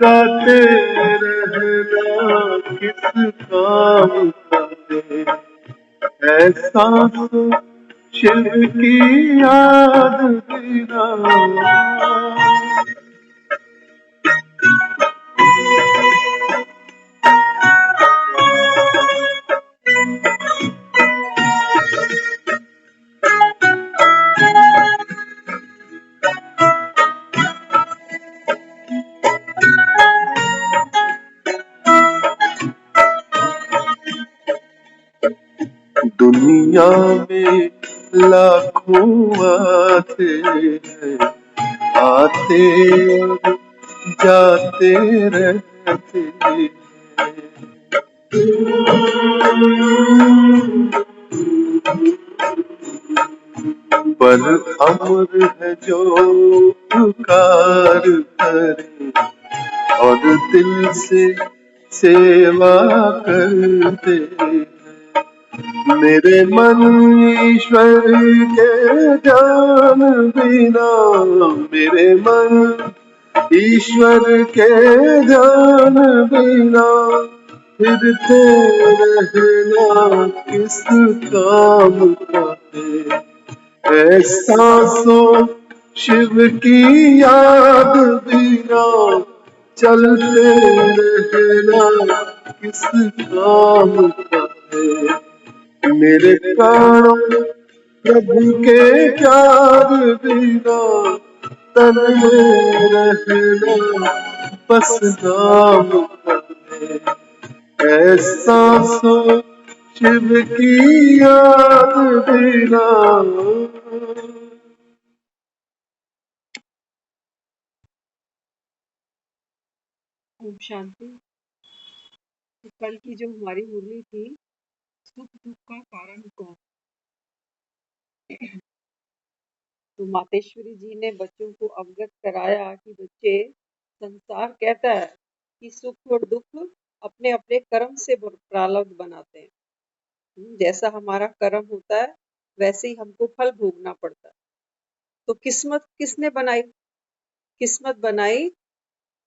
गाते रहना किस काम का है, ऐसा तो शिव की याद बिना। दुनिया में लाखों आते हैं, आते और जाते रहते हैं, पर अमर है जो पुकार करे और दिल से सेवा करते हैं। मेरे मन ईश्वर के ध्यान बिना, मेरे मन ईश्वर के ध्यान बिना, फिरते रहना किस काम का है, सांसों शिव की याद बिना, चलते रहना किस काम का है। मेरे प्राणों प्रभु के प्यार बिना, तन में रहना बस नाम का है, ऐसा सो शिव की याद बिना। ओम शांति। कल की जो हमारी मुरली थी, सुख दुख का कारण कौन, तो मातेश्वरी जी ने बच्चों को अवगत कराया कि बच्चे, संसार कहता है कि सुख और दुख अपने अपने कर्म से प्रारब्ध बनाते हैं। जैसा हमारा कर्म होता है वैसे ही हमको फल भोगना पड़ता है। तो किस्मत किसने बनाई? किस्मत बनाई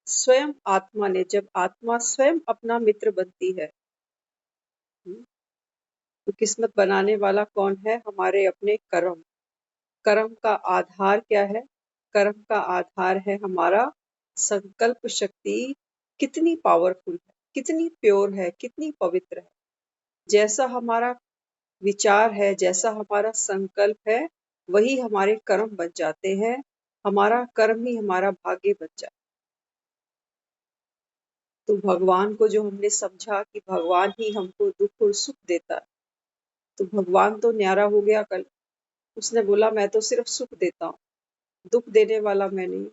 स्वयं आत्मा ने। जब आत्मा स्वयं अपना मित्र बनती है, तो किस्मत बनाने वाला कौन है? हमारे अपने कर्म। कर्म का आधार क्या है? कर्म का आधार है हमारा संकल्प शक्ति कितनी पावरफुल है, कितनी प्योर है, कितनी पवित्र है। जैसा हमारा विचार है, जैसा हमारा संकल्प है, वही हमारे कर्म बन जाते हैं। हमारा कर्म ही हमारा भाग्य बन जाता है। तो भगवान को जो हमने समझा कि भगवान ही हमको दुख और सुख देता है, तो भगवान तो न्यारा हो गया कल। उसने बोला मैं तो सिर्फ सुख देता हूँ, दुख देने वाला मैं नहीं।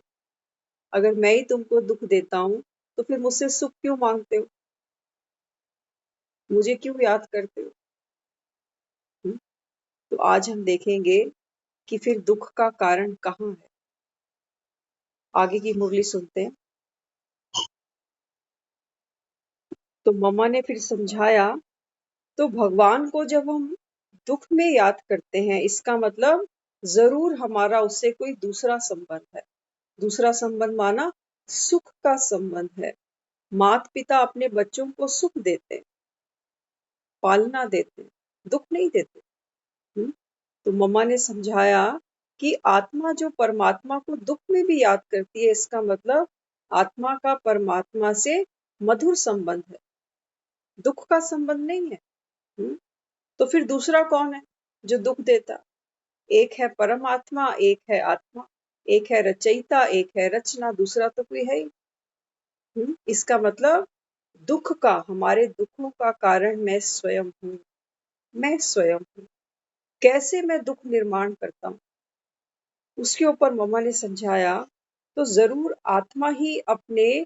अगर मैं ही तुमको दुख देता हूँ तो फिर मुझसे सुख क्यों मांगते हो, मुझे क्यों याद करते हो? हुँ? तो आज हम देखेंगे कि फिर दुख का कारण कहाँ है। आगे की मुरली सुनते हैं। तो मम्मा ने फिर समझाया, तो भगवान को जब हम दुख में याद करते हैं, इसका मतलब जरूर हमारा उससे कोई दूसरा संबंध है। दूसरा संबंध माना सुख का संबंध है। माता पिता अपने बच्चों को सुख देते हैं, पालना देते हैं, दुख नहीं देते। तो मम्मा ने समझाया कि आत्मा जो परमात्मा को दुख में भी याद करती है, इसका मतलब आत्मा का परमात्मा से मधुर संबंध है, दुख का संबंध नहीं है। तो फिर दूसरा कौन है जो दुख देता? एक है परमात्मा, एक है आत्मा, एक है रचयिता, एक है रचना, दूसरा तो कोई है ही। इसका मतलब दुख का, हमारे दुखों का कारण मैं स्वयं हूँ। मैं स्वयं हूँ। कैसे मैं दुख निर्माण करता हूँ, उसके ऊपर मम्मा ने समझाया। तो जरूर आत्मा ही अपने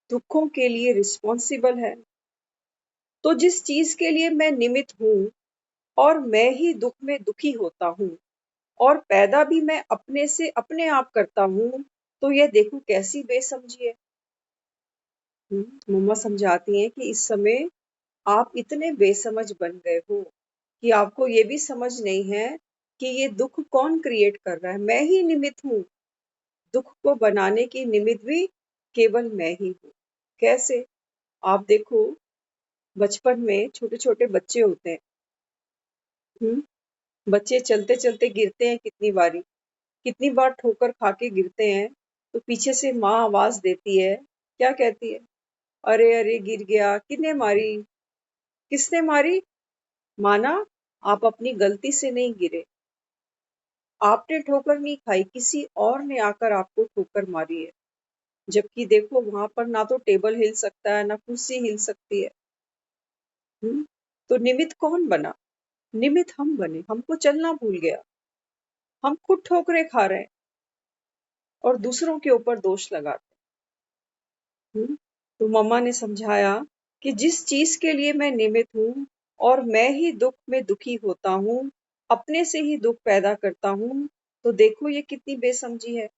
दुखों के लिए रिस्पॉन्सिबल है। तो जिस चीज के लिए मैं निमित्त हूँ और मैं ही दुख में दुखी होता हूँ और पैदा भी मैं अपने से अपने आप करता हूँ, तो यह देखो कैसी बेसमझी है। मम्मा समझाती हैं कि इस समय आप इतने बेसमझ बन गए हो कि आपको ये भी समझ नहीं है कि ये दुख कौन क्रिएट कर रहा है। मैं ही निमित्त हूँ। दुख को बनाने की निमित्त भी केवल मैं ही हूँ। कैसे? आप देखो, बचपन में छोटे-छोटे बच्चे होते हैं। हुँ? बच्चे चलते-चलते गिरते हैं कितनी बारी, कितनी बार ठोकर खा के गिरते हैं, तो पीछे से माँ आवाज़ देती है, क्या कहती है? "अरे! अरे! गिर गया, किसने मारी? किसने मारी? माना, आप अपनी गलती से नहीं गिरे। आपने ठोकर नहीं खाई, किसी और ने आकर आपको ठोकर मारी है। जबकि देखो वहाँ पर ना तो टेबल हिल सकता है, ना कुर्सी हिल सकती है। हुँ? तो निमित्त कौन बना? निमित्त हम बने, हमको चलना भूल गया। हम खुद ठोकरें खा रहे हैं और दूसरों के ऊपर दोष लगाते हैं। तो मम्मा ने समझाया कि जिस चीज़ के लिए मैं निमित्त हूँ और मैं ही दुःख में दुखी होता हूँ, अपने से ही दुःख पैदा करता हूँ, तो देखो ये कितनी बेसमझी है।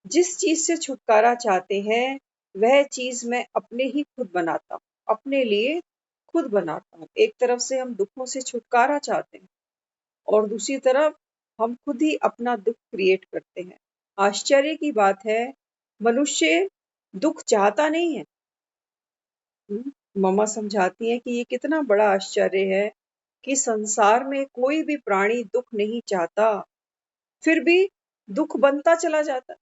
जिस चीज़ से छुटकारा चाहते हैं, वह चीज़ मैं अपने ही खुद बनाता हूँ, अपने लिए खुद बनाता हूँ। एक तरफ से हम दुखों से छुटकारा चाहते हैं और दूसरी तरफ हम खुद ही अपना दुःख क्रिएट करते हैं। आश्चर्य की बात है, मनुष्य दुःख चाहता नहीं है। मम्मा समझाती हैं कि ये कितना बड़ा आश्चर्य है कि संसार में कोई भी प्राणी दुःख नहीं चाहता, फिर भी दुःख बनता चला जाता है।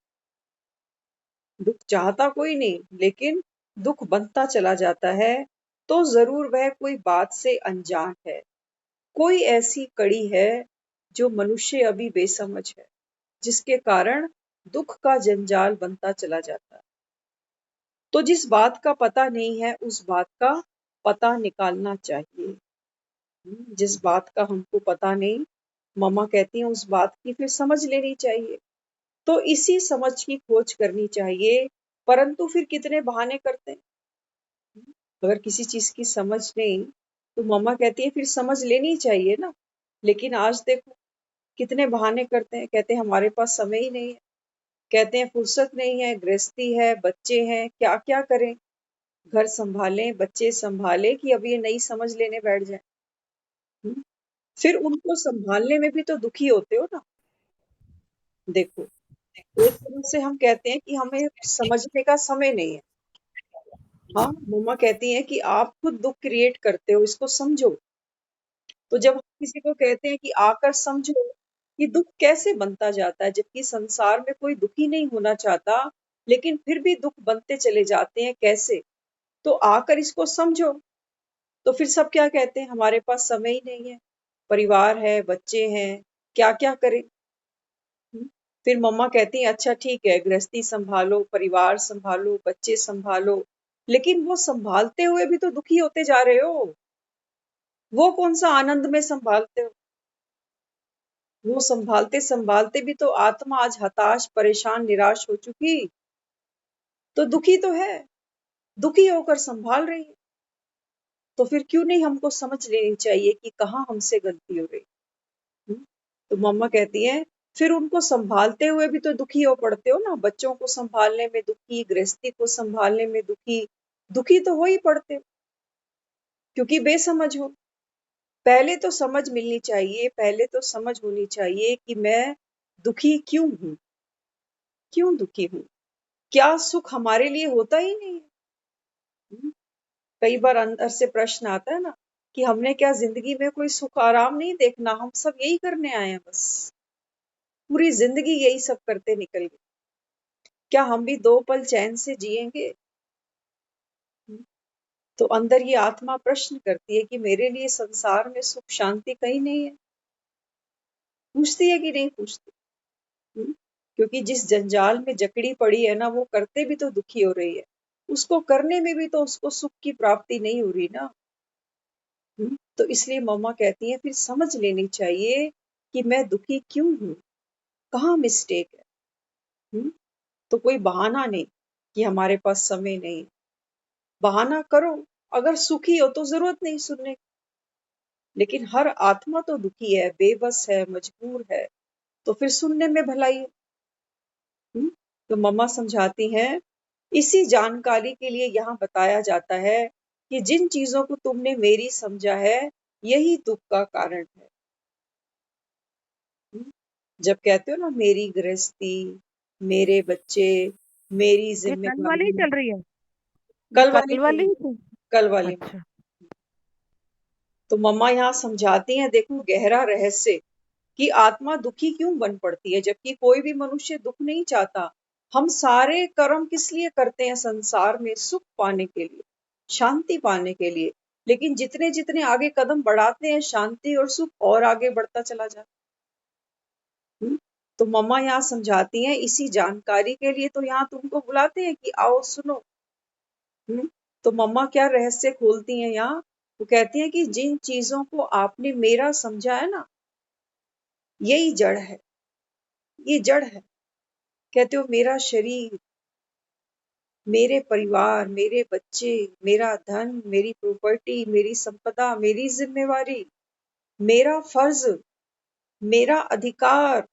दुःख चाहता कोई नहीं, लेकिन दुःख बनता चला जाता है, तो ज़रूर वह कोई बात से अनजान है। कोई ऐसी कड़ी है, जो मनुष्य अभी बेसमझ है, जिसके कारण दुःख का जंजाल बनता चला जाता है। तो जिस बात का पता नहीं है, उस बात का पता निकालना चाहिए। जिस बात का हमको पता नहीं, मम्मा कहती हैं उस बात की फिर समझ लेनी चाहिए। तो इसी समझ की खोज करनी चाहिए, परंतु फिर कितने बहाने करते हैं। अगर किसी चीज़ की समझ नहीं, तो मम्मा कहती है फिर समझ लेनी चाहिए ना। लेकिन आज देखो कितने बहाने करते हैं, कहते हैं हमारे पास समय ही नहीं है, कहते हैं फुर्सत नहीं है, गृहस्थी है, बच्चे हैं, क्या-क्या करें? घर सँभालें, बच्चे सँभालें कि अब ये नई समझ लेने बैठ जाएँ। हुँ? फिर उनको सँभालने में भी तो दुखी होते हो ना। देखो, एक तरफ से हम कहते हैं कि हमें समझने का समय नहीं है। हाँ, मम्मा कहती हैं कि आप खुद दुःख क्रिएट करते हो, इसको समझो। तो जब हम किसी को कहते हैं कि आकर समझो कि दुःख कैसे बनता जाता है, जबकि संसार में कोई दुखी नहीं होना चाहता, लेकिन फिर भी दुःख बनते चले जाते हैं, कैसे? तो आकर इसको समझो। तो फिर सब क्या कहते हैं, हमारे पास समय ही नहीं है, परिवार है, बच्चे हैं, क्या-क्या करें? हुँ। फिर मम्मा कहती हैं, "अच्छा ठीक है, गृहस्थी सँभालो, परिवार सँभालो, बच्चे सँभालो, लेकिन वो सँभालते हुए भी तो दुखी होते जा रहे हो। वो कौन-सा आनंद में सँभालते हो? वो सँभालते-सँभालते भी तो आत्मा आज हताश, परेशान, निराश हो चुकी, तो दुखी तो है, दुखी होकर सँभाल रही है। तो फिर क्यों नहीं हमको समझ लेनी चाहिए कि कहाँ हमसे गलती हो रही है। तो मम्मा कहती हैं, फिर उनको सँभालते हुए भी तो दुखी हो पड़ते हो ना, बच्चों को सँभालने में दुखी, गृहस्थी को सँभालने में दुखी, दुखी तो हो ही पड़ते हो, क्योंकि बेसमझ हो। पहले तो समझ मिलनी चाहिए, पहले तो समझ होनी चाहिए कि मैं दुखी क्यों हूँ? क्यों दुखी हूँ? क्या सुख हमारे लिए होता ही नहीं है? हुँ, कई बार अंदर से प्रश्न आता है ना कि हमने क्या ज़िंदगी में कोई सुख आराम नहीं देखना, हम सब यही करने आए हैं बस। पूरी ज़िंदगी यही सब करते निकल गए। क्या हम भी 2 पल चैन से जिएँगे? हुँ, तो अंदर ये आत्मा प्रश्न करती है कि मेरे लिए संसार में सुख शांति कहीं नहीं है? पूछती है कि नहीं पूछती? हुँ, क्योंकि जिस जंजाल में जकड़ी पड़ी है ना, वो करते भी तो दुखी हो रही है। उसको करने में भी तो उसको सुख की प्राप्ति नहीं हो रही ना। तो इसलिए मम्मा कहती हैं फिर समझ लेनी चाहिए कि मैं दुखी क्यों हूँ? कहाँ मिस्टेक है? हुँ, तो कोई बहाना नहीं कि हमारे पास समय नहीं। बहाना करो, अगर सुखी हो तो ज़रूरत नहीं सुनने की। लेकिन हर आत्मा तो दुखी है, बेबस है, मजबूर है, तो फिर सुनने में भलाई है। हुँ? तो मम्मा समझाती हैं, इसी जानकारी के लिए यहाँ बताया जाता है कि जिन चीज़ों को तुमने मेरी समझा है, यही दुःख का कारण है। हुँ? जब कहते हो ना मेरी गृहस्थी, मेरे बच्चे, मेरी ये कल वाली ही जिम्मेदारी। चल रही है? ये कल वाली कल वाली फिल्म, ही थी? कल वाली। अच्छा। तो मम्मा यहाँ समझाती हैं, देखो गहरा रहस्य कि आत्मा दुखी क्यों बन पड़ती है, जबकि कोई भी मनुष्य दुख नहीं चाहता। हम सारे कर्म किस लिए करते हैं संसार में? सुख पाने के लिए, शांति पाने के लिए। लेकिन जितने जितने आगे कदम बढ़ाते हैं, शांति और सुख और आगे बढ़ता चला जाता है। तो मम्मा यहाँ समझाती हैं, इसी जानकारी के लिए तो यहाँ तुमको बुलाते हैं कि आओ सुनो। तो मम्मा क्या रहस्य खोलती हैं यहाँ? वो कहती हैं कि जिन चीजों को आपने मेरा समझा है ना, यही जड़ है, ये जड़ है। कहते हो मेरा शरीर, मेरे परिवार, मेरे बच्चे, मेरा धन, मेरी प्रॉपर्टी, मेरी संपदा, मेरी जिम्मेवारी, मेरा फर्ज, मेरा अधिकार,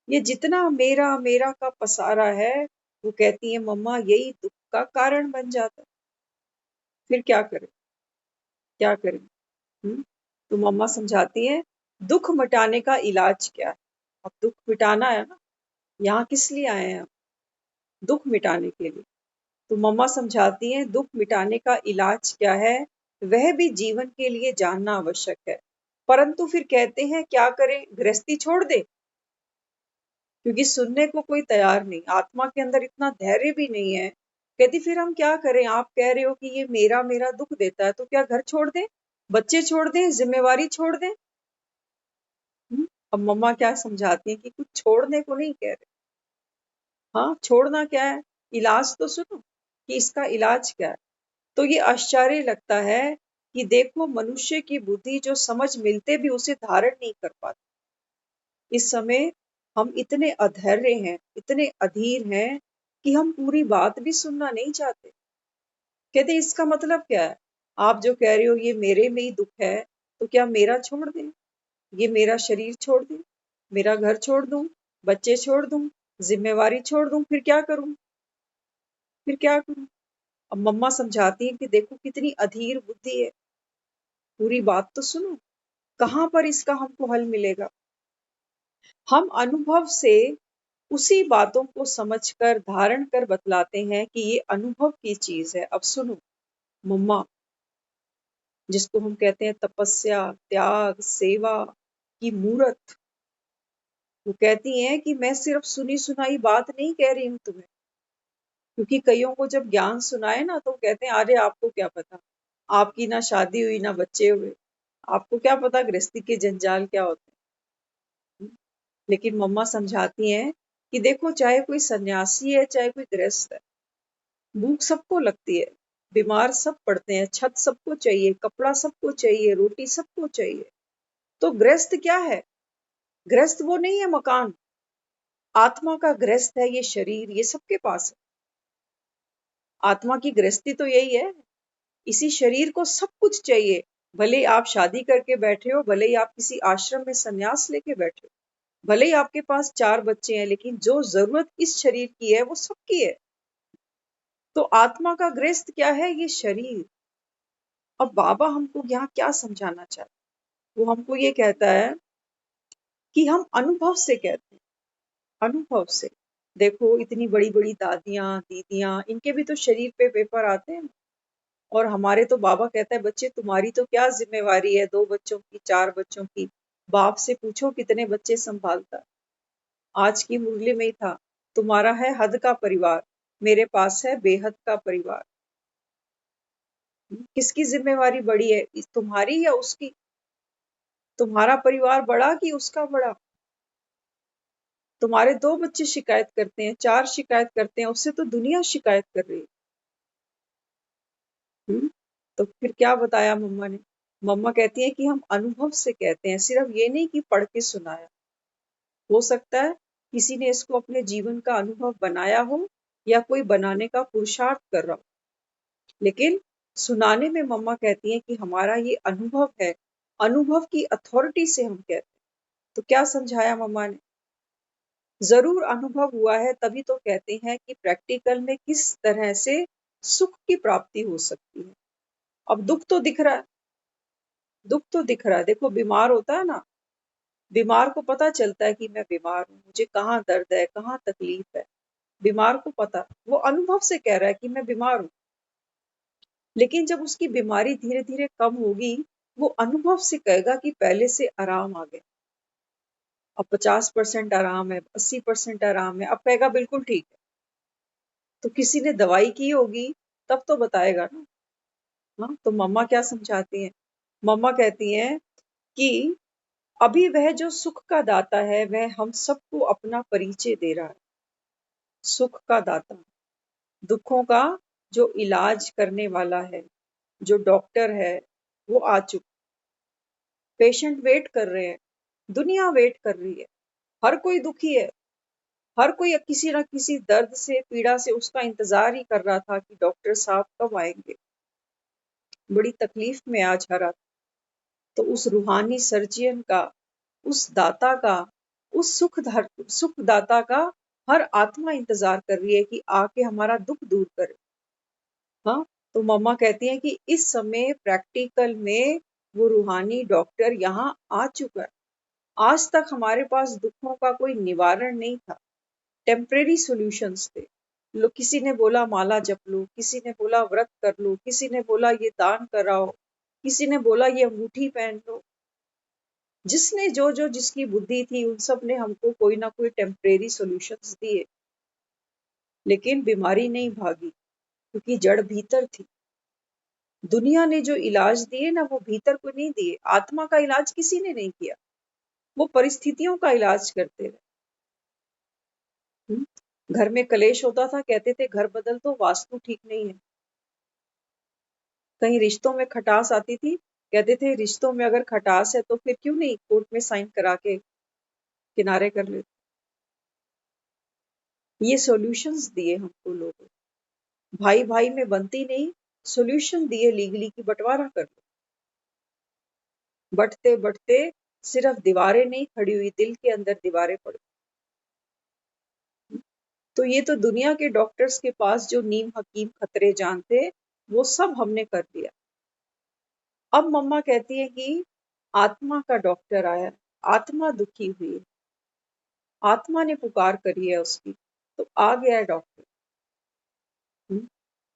ये जितना मेरा मेरा का पसारा है, वो कहती है मम्मा यही दुख का कारण बन जाता है। फिर क्या करें, क्या करें? तो मम्मा समझाती है, दुख मिटाने का इलाज क्या है? अब दुख मिटाना है ना, यहाँ किस लिए आए हैं हम? दुख मिटाने के लिए। तो मम्मा समझाती हैं, दुख मिटाने का इलाज क्या है, वह भी जीवन के लिए जानना आवश्यक है। परंतु फिर कहते हैं क्या करें, गृहस्थी छोड़ दे? क्योंकि सुनने को कोई तैयार नहीं, आत्मा के अंदर इतना धैर्य भी नहीं है। कहती फिर हम क्या करें, आप कह रहे हो कि ये मेरा मेरा दुख देता है, तो क्या घर छोड़ दें, बच्चे छोड़ दें, जिम्मेवारी छोड़ दें? अब मम्मा क्या समझाती हैं कि कुछ छोड़ने को नहीं कह रहे। हाँ, छोड़ना क्या है, इलाज तो सुनो कि इसका इलाज क्या है। तो ये आश्चर्य लगता है कि देखो मनुष्य की बुद्धि जो समझ मिलते भी उसे धारण नहीं कर पाती। इस समय हम इतने अधैर्य हैं, इतने अधीर हैं कि हम पूरी बात भी सुनना नहीं चाहते। कहते इसका मतलब क्या है, आप जो कह रहे हो ये मेरे में ही दुख है, तो क्या मेरा छोड़ दें, ये मेरा शरीर छोड़ दूं, मेरा घर छोड़ दूं, बच्चे छोड़ दूं, जिम्मेवारी छोड़ दूं, फिर क्या करूं, फिर क्या करूं? अब मम्मा समझाती है कि देखो कितनी अधीर बुद्धि है, पूरी बात तो सुनो, कहाँ पर इसका हमको हल मिलेगा? हम अनुभव से उसी बातों को समझकर धारण कर बतलाते हैं कि ये अनुभव की चीज है। अब सुनो मम्मा, जिसको हम कहते हैं तपस्या, त्याग, सेवा की मूर्त, वो कहती हैं कि मैं सिर्फ सुनी सुनाई बात नहीं कह रही हूं तुम्हें। क्योंकि कईयों को जब ज्ञान सुनाए ना तो कहते हैं अरे आपको क्या पता, आपकी ना शादी हुई ना बच्चे हुए, आपको क्या पता गृहस्थी के जंजाल क्या होते हैं। लेकिन मम्मा समझाती हैं कि देखो चाहे कोई सन्यासी है चाहे कोई गृहस्थ है, भूख सबको लगती है, बीमार सब पड़ते हैं, छत सबको चाहिए, कपड़ा सबको चाहिए, रोटी सबको चाहिए। तो गृहस्थ क्या है? गृहस्थ वो नहीं है मकान, आत्मा का गृहस्थ है ये शरीर, ये सबके पास है। आत्मा की गृहस्थी तो यही है, इसी शरीर को सब कुछ चाहिए। भले ही आप शादी करके बैठे हो, भले ही आप किसी आश्रम में संन्यास लेके बैठे हो, भले ही आपके पास 4 बच्चे हैं, लेकिन जो जरूरत इस शरीर की है वो सबकी है। तो आत्मा का गृहस्थ क्या है? ये शरीर। अब बाबा हमको यहाँ क्या समझाना चाहते हैं? वो हमको ये कहता है कि हम अनुभव से कहते हैं, अनुभव से। देखो इतनी बड़ी बड़ी दादियां दीदियां, इनके भी तो शरीर पे पेपर आते हैं। और हमारे तो बाबा कहता है बच्चे तुम्हारी तो क्या जिम्मेवारी है, 2 बच्चों की, 4 बच्चों की। बाप से पूछो कितने बच्चे संभालता है। आज की मुरली में ही था, तुम्हारा है हद का परिवार, मेरे पास है बेहद का परिवार। किसकी जिम्मेवारी बड़ी है, तुम्हारी या उसकी? तुम्हारा परिवार बड़ा कि उसका बड़ा? तुम्हारे 2 बच्चे शिकायत करते हैं, 4 शिकायत करते हैं, उससे तो दुनिया शिकायत कर रही है। तो फिर क्या बताया मम्मा ने? मम्मा कहती है कि हम अनुभव से कहते हैं, सिर्फ ये नहीं कि पढ़ के सुनाया। हो सकता है किसी ने इसको अपने जीवन का अनुभव बनाया हो या कोई बनाने का पुरुषार्थ कर रहा हो, लेकिन सुनाने में मम्मा कहती हैं कि हमारा ये अनुभव है, अनुभव की अथॉरिटी से हम कहते हैं। तो क्या समझाया मम्मा ने? जरूर अनुभव हुआ है तभी तो कहते हैं कि प्रैक्टिकल में किस तरह से सुख की प्राप्ति हो सकती है। अब दुख तो दिख रहा है, दुख तो दिख रहा है। देखो बीमार होता है ना, बीमार को पता चलता है कि मैं बीमार हूँ, मुझे कहाँ दर्द है, कहाँ तकलीफ है। बीमार को पता, वो अनुभव से कह रहा है कि मैं बीमार हूं, लेकिन जब उसकी बीमारी धीरे धीरे कम होगी, वो अनुभव से कहेगा कि पहले से आराम आ गया, अब 50% आराम है, 80% आराम है, अब कहेगा बिल्कुल ठीक है। तो किसी ने दवाई की होगी तब तो बताएगा ना। हाँ, तो मम्मा क्या समझाती हैं? मम्मा कहती हैं कि अभी वह जो सुख का दाता है, वह हम सबको अपना परिचय दे रहा है। सुख का दाता, दुखों का जो इलाज करने वाला है, जो डॉक्टर है, वो आ चुका। पेशेंट वेट कर रहे हैं, दुनिया वेट कर रही है, हर कोई दुखी है, हर कोई किसी ना किसी दर्द से, पीड़ा से उसका इंतजार ही कर रहा था कि डॉक्टर साहब कब आएंगे। बड़ी तकलीफ में आज हरा। तो उस रूहानी सर्जियन का, उस दाता का, उस सुख दाता का हर आत्मा इंतजार कर रही है कि आके हमारा दुख दूर करे। हाँ, तो मम्मा कहती हैं कि इस समय प्रैक्टिकल में वो रूहानी डॉक्टर यहाँ आ चुका है। आज तक हमारे पास दुखों का कोई निवारण नहीं था, टेम्परेरी सॉल्यूशंस थे। लोग, किसी ने बोला माला जप लो, किसी ने बोला व्रत कर लो, किसी ने बोला ये दान कराओ, किसी ने बोला ये अंगूठी पहन लो। जिसने जो जो जिसकी बुद्धि थी, उन सब ने हमको कोई ना कोई टेम्परेरी सॉल्यूशंस दिए, लेकिन बीमारी नहीं भागी, क्योंकि जड़ भीतर थी। दुनिया ने जो इलाज दिए ना, वो भीतर को नहीं दिए। आत्मा का इलाज किसी ने नहीं किया, वो परिस्थितियों का इलाज करते रहे। घर में कलेश होता था, कहते थे घर बदल दो, वास्तु ठीक नहीं है। कहीं रिश्तों में खटास आती थी, कहते थे रिश्तों में अगर खटास है तो फिर क्यों नहीं कोर्ट में साइन करा के किनारे कर लेते। ये सॉल्यूशंस दिए हमको लोगों। भाई भाई में बनती नहीं, सॉल्यूशन दिए लीगली की बंटवारा कर लो। बटते बटते सिर्फ दीवारें नहीं खड़ी हुई, दिल के अंदर दीवारें पड़ गई। तो ये तो दुनिया के डॉक्टर्स के पास जो नीम हकीम खतरे जानते, वो सब हमने कर दिया। अब मम्मा कहती है कि आत्मा का डॉक्टर आया, आत्मा दुखी हुई है, आत्मा ने पुकार करी है उसकी, तो आ गया है डॉक्टर। हम्म,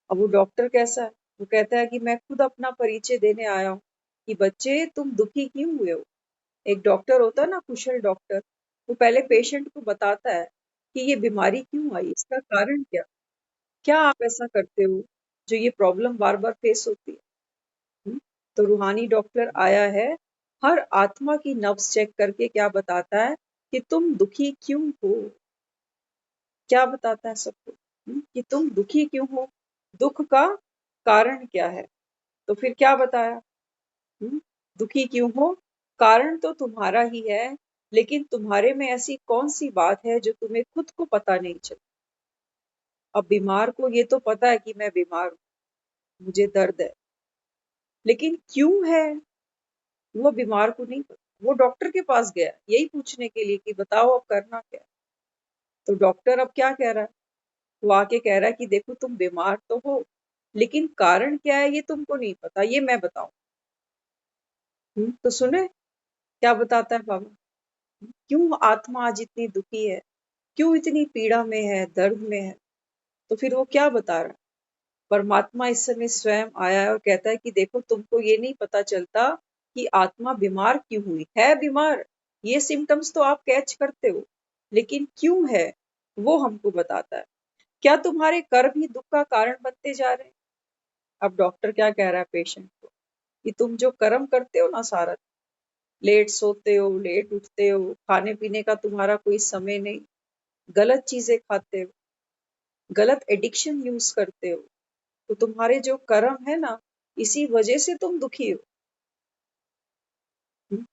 अब वो डॉक्टर कैसा है? वो कहता है कि मैं खुद अपना परिचय देने आया हूँ कि बच्चे तुम दुखी क्यों हुए हो। एक डॉक्टर होता है ना, कुशल डॉक्टर, वो पहले पेशेंट को बताता है कि ये बीमारी क्यों आई, इसका कारण क्या, क्या आप ऐसा करते हो जो ये प्रॉब्लम बार बार फेस होती है। हम्म, तो रूहानी डॉक्टर आया है, हर आत्मा की नब्ज चेक करके क्या बताता है कि तुम दुखी क्यों हो। क्या बताता है सबको? कि तुम दुखी क्यों हो, दुख का कारण क्या है। तो फिर क्या बताया? दुखी क्यों हो, कारण तो तुम्हारा ही है, लेकिन तुम्हारे में ऐसी कौन सी बात है जो तुम्हें खुद को पता नहीं चलती। अब बीमार को ये तो पता है कि मैं बीमार हूँ, मुझे दर्द है, लेकिन क्यों है वो बीमार को नहीं पता। वो डॉक्टर के पास गया यही पूछने के लिए कि बताओ अब करना क्या है। तो डॉक्टर अब क्या कह रहा है? वो आके कह रहा है कि देखो तुम बीमार तो हो, लेकिन कारण क्या है ये तुमको नहीं पता, ये मैं बताऊं। तो सुने क्या बताता है बाबा। क्यों आत्मा आज इतनी दुखी है, क्यों इतनी पीड़ा में है, दर्द में है। तो फिर वो क्या बता रहा है? परमात्मा इस समय स्वयं आया है और कहता है कि देखो तुमको ये नहीं पता चलता कि आत्मा बीमार क्यों हुई है। बीमार, ये सिम्टम्स तो आप कैच करते हो, लेकिन क्यों है वो हमको बताता है। क्या तुम्हारे कर्म ही दुख का कारण बनते जा रहे हैं? अब डॉक्टर क्या कह रहा है पेशेंट को कि तुम जो कर्म करते हो ना, सारा लेट सोते हो, लेट उठते हो, खाने पीने का तुम्हारा कोई समय नहीं, गलत चीजें खाते हो, गलत एडिक्शन यूज करते हो, तो तुम्हारे जो कर्म है ना, इसी वजह से तुम दुखी हो। हम्म?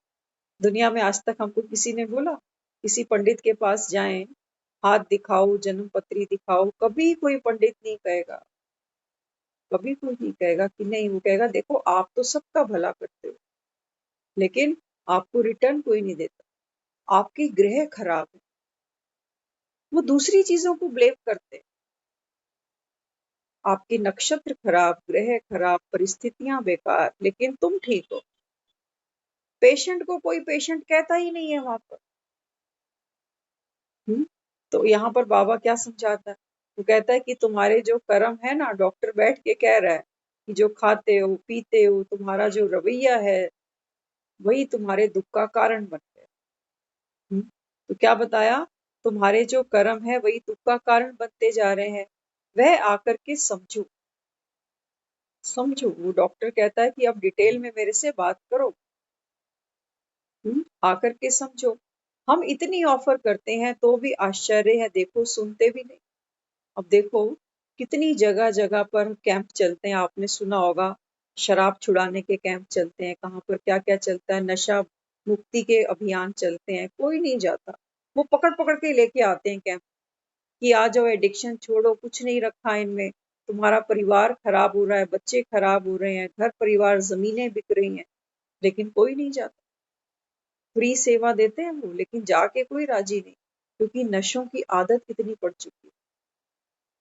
दुनिया में आज तक हमको किसी ने बोला, किसी पंडित के पास जाएं, हाथ दिखाओ, जन्म पत्री दिखाओ, कभी कोई पंडित नहीं कहेगा, कभी कोई नहीं कहेगा कि नहीं। वो कहेगा देखो आप तो सबका भला करते हो, लेकिन आपको रिटर्न कोई नहीं देता, आपके ग्रह खराब है। वो दूसरी चीजों को ब्लेम करते हैं, आपके नक्षत्र खराब, ग्रह खराब, परिस्थितियां बेकार, लेकिन तुम ठीक हो। पेशेंट को कोई पेशेंट कहता ही नहीं है वहां पर। हम्म? तो यहाँ पर बाबा क्या समझाता है? वो कहता है कि तुम्हारे जो कर्म है ना, डॉक्टर बैठ के कह रहा है कि जो खाते हो पीते हो, तुम्हारा जो रवैया है, वही तुम्हारे दुख का कारण बन गया। तो क्या बताया? तुम्हारे जो कर्म है वही दुख का कारण बनते जा रहे हैं। वह आकर के समझो। समझो, वो डॉक्टर कहता है कि अब डिटेल में मेरे से बात करो। आकर के समझो। हम इतनी ऑफर करते हैं तो भी आश्चर्य है, देखो सुनते भी नहीं। अब देखो कितनी जगह जगह पर कैंप चलते हैं, आपने सुना होगा, शराब छुड़ाने के कैंप चलते हैं, कहाँ पर क्या क्या चलता है, नशा मुक्ति के अभियान चलते हैं, कोई नहीं जाता। वो पकड़ पकड़ के लेके आते हैं कैंप कि आ जाओ, एडिक्शन छोड़ो, कुछ नहीं रखा इनमें, तुम्हारा परिवार खराब हो रहा है, बच्चे खराब हो रहे हैं, घर परिवार जमीनें बिक रही हैं, लेकिन कोई नहीं जाता। फ्री सेवा देते हैं वो, लेकिन जाके कोई राजी नहीं, क्योंकि नशों की आदत कितनी पड़ चुकी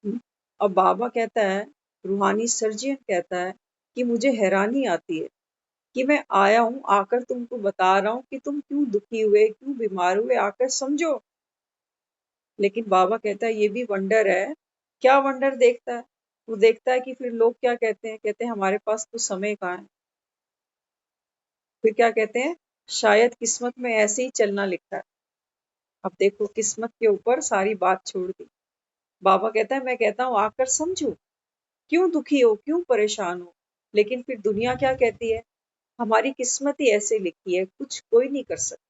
है। अब बाबा कहता है, रूहानी सर्जियन कहता है कि मुझे हैरानी आती है कि मैं आया हूं, आकर तुमको बता रहा हूं कि तुम क्यों दुखी हुए, क्यों बीमार हुए, आकर समझो। लेकिन बाबा कहता है ये भी वंडर है। क्या वंडर देखता है? वो देखता है कि फिर लोग क्या कहते हैं, कहते हैं हमारे पास तो समय कहाँ है। फिर क्या कहते हैं? शायद किस्मत में ऐसे ही चलना लिखा है। अब देखो किस्मत के ऊपर सारी बात छोड़ दी। बाबा कहता है, मैं कहता हूँ आकर समझो, क्यों दुखी हो, क्यों परेशान हो। लेकिन फिर दुनिया क्या कहती है? हमारी किस्मत ही ऐसे लिखी है, कुछ कोई नहीं कर सकता।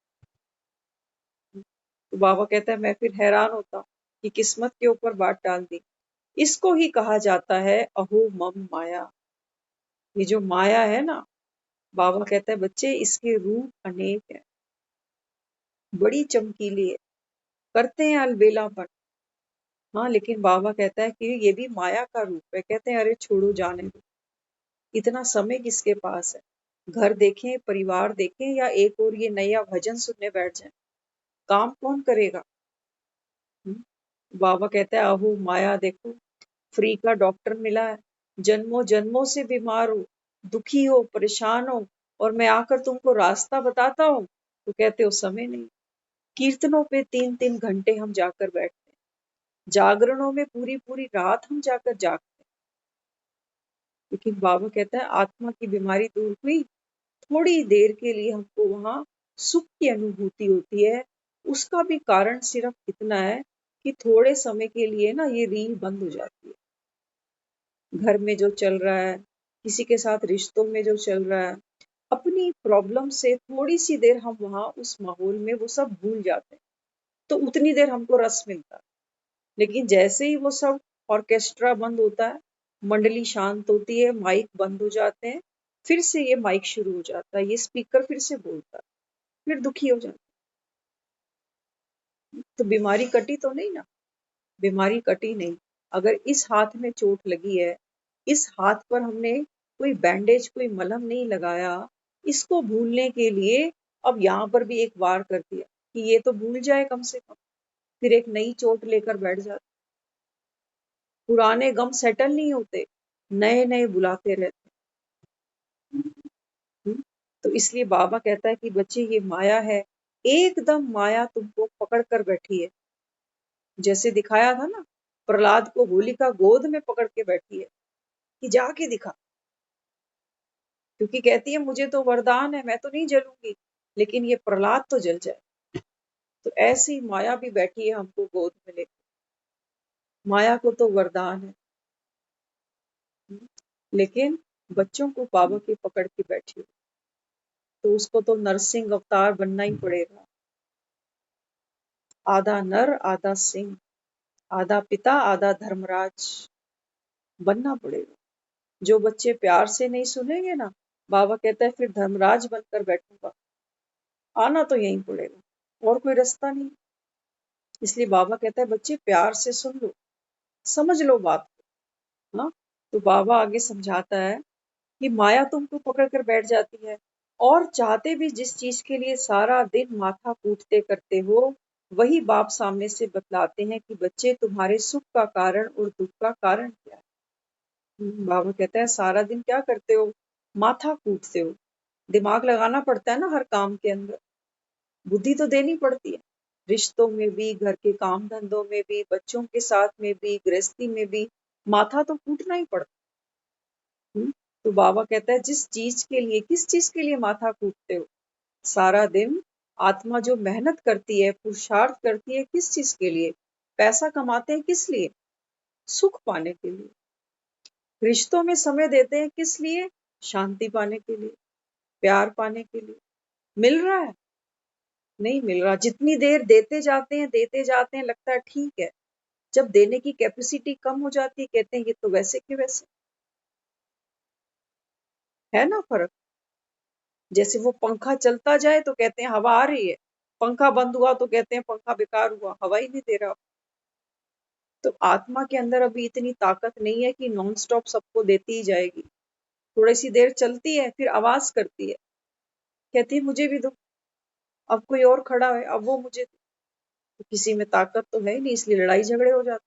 तो बाबा कहता है, मैं फिर हैरान होता हूँ कि किस्मत के ऊपर बात डाल दी। इसको ही कहा जाता है अहो मम माया। ये जो माया है ना, बाबा कहता है बच्चे इसके रूप अनेक है, बड़ी चमकीली है, करते हैं अलबेलापन। हाँ, लेकिन बाबा कहता है कि ये भी माया का रूप है। कहते हैं अरे छोड़ो, जाने दो, इतना समय किसके पास है। घर देखें, परिवार देखें, या एक और ये नया भजन सुनने बैठ जाए, काम कौन करेगा? हम्म? बाबा कहता है अहो माया, देखो फ्री का डॉक्टर मिला है, जन्मों जन्मों से बीमार हो, दुखी हो, परेशान हो, और मैं आकर तुमको रास्ता बताता हूँ तो कहते हो समय नहीं। कीर्तनों पे 3-3 घंटे हम जाकर बैठते हैं, जागरणों में पूरी पूरी रात हम जाकर जागते हैं। लेकिन बाबा कहता है आत्मा की बीमारी दूर हुई, थोड़ी देर के लिए हमको वहां सुख की अनुभूति होती है। उसका भी कारण सिर्फ इतना है कि थोड़े समय के लिए ना ये रील बंद हो जाती है। घर में जो चल रहा है, किसी के साथ रिश्तों में जो चल रहा है, अपनी प्रॉब्लम से थोड़ी सी देर हम वहां उस माहौल में वो सब भूल जाते हैं, तो उतनी देर हमको रस मिलता है। लेकिन जैसे ही वो सब ऑर्केस्ट्रा बंद होता है, मंडली शांत होती है, माइक बंद हो जाते हैं, फिर से ये माइक शुरू हो जाता है, ये स्पीकर फिर से बोलता है, फिर दुखी हो जाता है। तो बीमारी कटी तो नहीं ना? बीमारी कटी नहीं। अगर इस हाथ में चोट लगी है, इस हाथ पर हमने कोई बैंडेज, कोई मलहम नहीं लगाया, इसको भूलने के लिए अब यहाँ पर भी एक वार कर दिया कि ये तो भूल जाए कम से कम, फिर एक नई चोट लेकर बैठ जाता। पुराने गम सेटल नहीं होते, नए नए बुलाते रहते हैं। तो इसलिए बाबा कहता है कि बच्चे ये माया है, एकदम माया तुमको पकड़ कर बैठी है। जैसे दिखाया था ना, प्रहलाद को होलिका गोद में पकड़ के बैठी है कि जाके दिखा, क्योंकि कहती है मुझे तो वरदान है, मैं तो नहीं जलूंगी, लेकिन ये प्रहलाद तो जल जाए। तो ऐसी माया भी बैठी है हमको गोद में लेकर। माया को तो वरदान है, लेकिन बच्चों को बाबा की पकड़ के बैठी हो, तो उसको तो नरसिंह अवतार बनना ही पड़ेगा। आधा नर आधा सिंह, आधा पिता आधा धर्मराज बनना पड़ेगा। जो बच्चे प्यार से नहीं सुनेंगे ना, बाबा कहता है फिर धर्मराज बनकर बैठूंगा। आना तो यहीं पड़ेगा, और कोई रास्ता नहीं। इसलिए बाबा कहता है बच्चे प्यार से सुन लो, समझ लो बात को। हाँ, तो बाबा आगे समझाता है कि माया तुमको पकड़ कर बैठ जाती है, और चाहते भी जिस चीज के लिए सारा दिन माथा कूटते करते हो, वही बाप सामने से बतलाते हैं कि बच्चे तुम्हारे सुख का कारण और दुख का कारण क्या है। बाबा कहता है सारा दिन क्या करते हो? माथा कूटते हो। दिमाग लगाना पड़ता है ना हर काम के अंदर, बुद्धि तो देनी पड़ती है। रिश्तों में भी, घर के काम धंधों में भी, बच्चों के साथ में भी, गृहस्थी में भी माथा तो कूटना ही पड़ता। तो बाबा कहता है जिस चीज के लिए, किस चीज के लिए माथा कूटते हो? सारा दिन आत्मा जो मेहनत करती है, पुरुषार्थ करती है, किस चीज के लिए? पैसा कमाते हैं किस लिए? सुख पाने के लिए। रिश्तों में समय देते हैं किस लिए? शांति पाने के लिए, प्यार पाने के लिए। मिल रहा है? नहीं मिल रहा। जितनी देर देते जाते हैं, लगता है ठीक है। जब देने की कैपेसिटी कम हो जाती है, कहते हैं ये तो वैसे के वैसे। है ना फर्क? जैसे वो पंखा चलता जाए तो कहते हैं हवा आ रही है, पंखा बंद हुआ तो कहते हैं पंखा बेकार हुआ, हवा ही नहीं दे रहा। तो आत्मा के अंदर अभी इतनी ताकत नहीं है कि नॉन स्टॉप सबको देती ही जाएगी। थोड़ी सी देर चलती है, फिर आवाज करती है, कहती है मुझे भी दो। अब कोई और खड़ा है, अब वो मुझे दो। तो किसी में ताकत तो है ही नहीं, इसलिए लड़ाई झगड़े हो जाते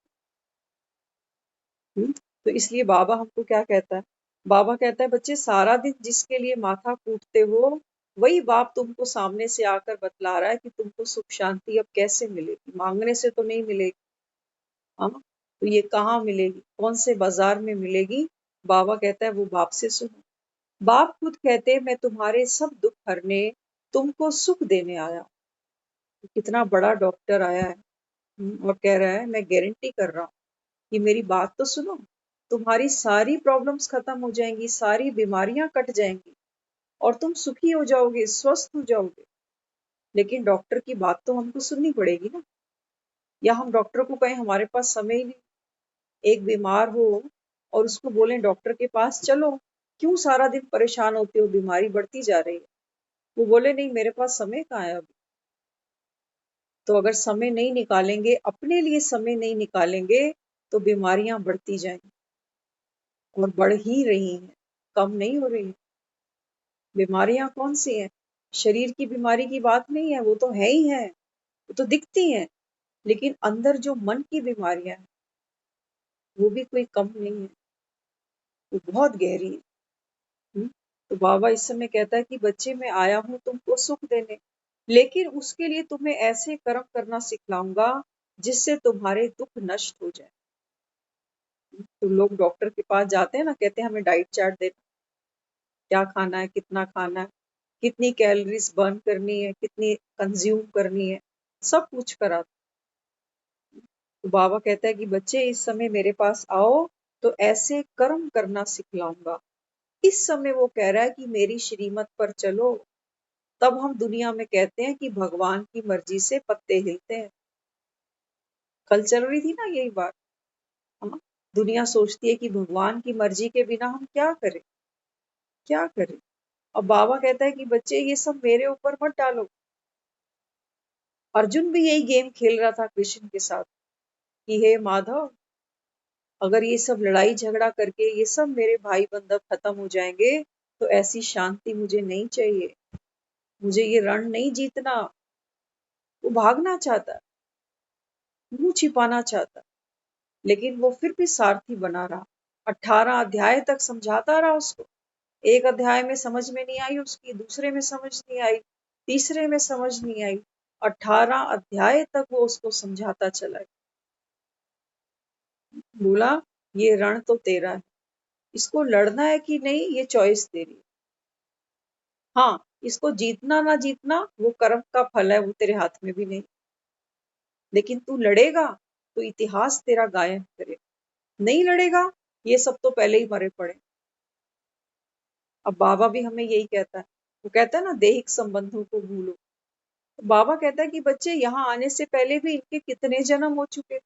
हैं। तो इसलिए बाबा हमको क्या कहता है? बाबा कहता है बच्चे सारा दिन जिसके लिए माथा कूटते हो, वही बाप तुमको सामने से आकर बतला रहा है कि तुमको सुख शांति अब कैसे मिलेगी। मांगने से तो नहीं मिलेगी। हाँ, तो ये कहाँ मिलेगी, कौन से बाजार में मिलेगी? बाबा कहता है वो बाप से सुनो। बाप खुद कहते हैं मैं तुम्हारे सब दुख हरने, तुमको सुख देने आया। कितना बड़ा डॉक्टर आया है। और कह रहा है मैं गारंटी कर रहा हूँ कि मेरी बात तो सुनो, तुम्हारी सारी प्रॉब्लम्स खत्म हो जाएंगी, सारी बीमारियां कट जाएंगी और तुम सुखी हो जाओगे, स्वस्थ हो जाओगे। लेकिन डॉक्टर की बात तो हमको सुननी पड़ेगी ना। या हम डॉक्टर को कहें हमारे पास समय ही नहीं। एक बीमार हो और उसको बोलें डॉक्टर के पास चलो, क्यों सारा दिन परेशान होते हो, बीमारी बढ़ती जा रही है। वो बोले नहीं मेरे पास समय कहाँ है अभी। तो अगर समय नहीं निकालेंगे, अपने लिए समय नहीं निकालेंगे, तो बीमारियां बढ़ती जाएंगी और बढ़ ही रही हैं, कम नहीं हो रही हैं। बीमारियां कौन सी हैं? शरीर की बीमारी की बात नहीं है, वो तो है ही है, वो तो दिखती हैं। लेकिन अंदर जो मन की बीमारियां हैं, वो भी कोई कम नहीं है, वो बहुत गहरी है। हम्म? तो बाबा इस समय कहता है कि बच्चे मैं आया हूं तुमको सुख देने, लेकिन उसके लिए तुम्हें ऐसे कर्म करना सिखलाऊंगा जिससे तुम्हारे दुख नष्ट हो जाए। तो लोग डॉक्टर के पास जाते हैं ना, कहते हैं हमें डाइट चार्ट देना, क्या खाना है, कितना खाना है, कितनी कैलोरीज बर्न करनी है, कितनी कंज्यूम करनी है, सब पूछ कर आता। तो बाबा कहता है कि बच्चे इस समय मेरे पास आओ तो ऐसे कर्म करना सिखलाऊंगा। इस समय वो कह रहा है कि मेरी श्रीमत पर चलो। तब हम दुनिया में कहते हैं कि भगवान की मर्जी से पत्ते हिलते हैं। कल चल रही थी ना यही बात। हाँ, दुनिया सोचती है कि भगवान की मर्जी के बिना हम क्या करें, क्या करें। अब बाबा कहता है कि बच्चे ये सब मेरे ऊपर मत डालो। अर्जुन भी यही गेम खेल रहा था कृष्ण के साथ कि हे माधव, अगर ये सब लड़ाई झगड़ा करके ये सब मेरे भाई बंधव खत्म हो जाएंगे, तो ऐसी शांति मुझे नहीं चाहिए। मुझे ये रण नहीं जीतना। वो भागना चाहता, मुंह छिपाना चाहता, लेकिन वो फिर भी सारथी बना रहा। 18 अध्याय तक समझाता रहा उसको। एक अध्याय में समझ में नहीं आई उसकी, दूसरे में समझ नहीं आई, तीसरे में समझ नहीं आई, 18 अध्याय तक वो उसको समझाता चला। बोला ये रण तो तेरा है, इसको लड़ना है कि नहीं ये चॉइस तेरी है। हाँ, इसको जीतना ना जीतना वो कर्म का फल है, वो तेरे हाथ में भी नहीं। लेकिन तू लड़ेगा तो इतिहास तेरा गायन करे, नहीं लड़ेगा ये सब तो पहले ही मरे पड़े। अब बाबा भी हमें यही कहता है। वो कहता है ना दैहिक संबंधों को भूलो। तो बाबा कहता है कि बच्चे यहाँ आने से पहले भी इनके कितने जन्म हो चुके,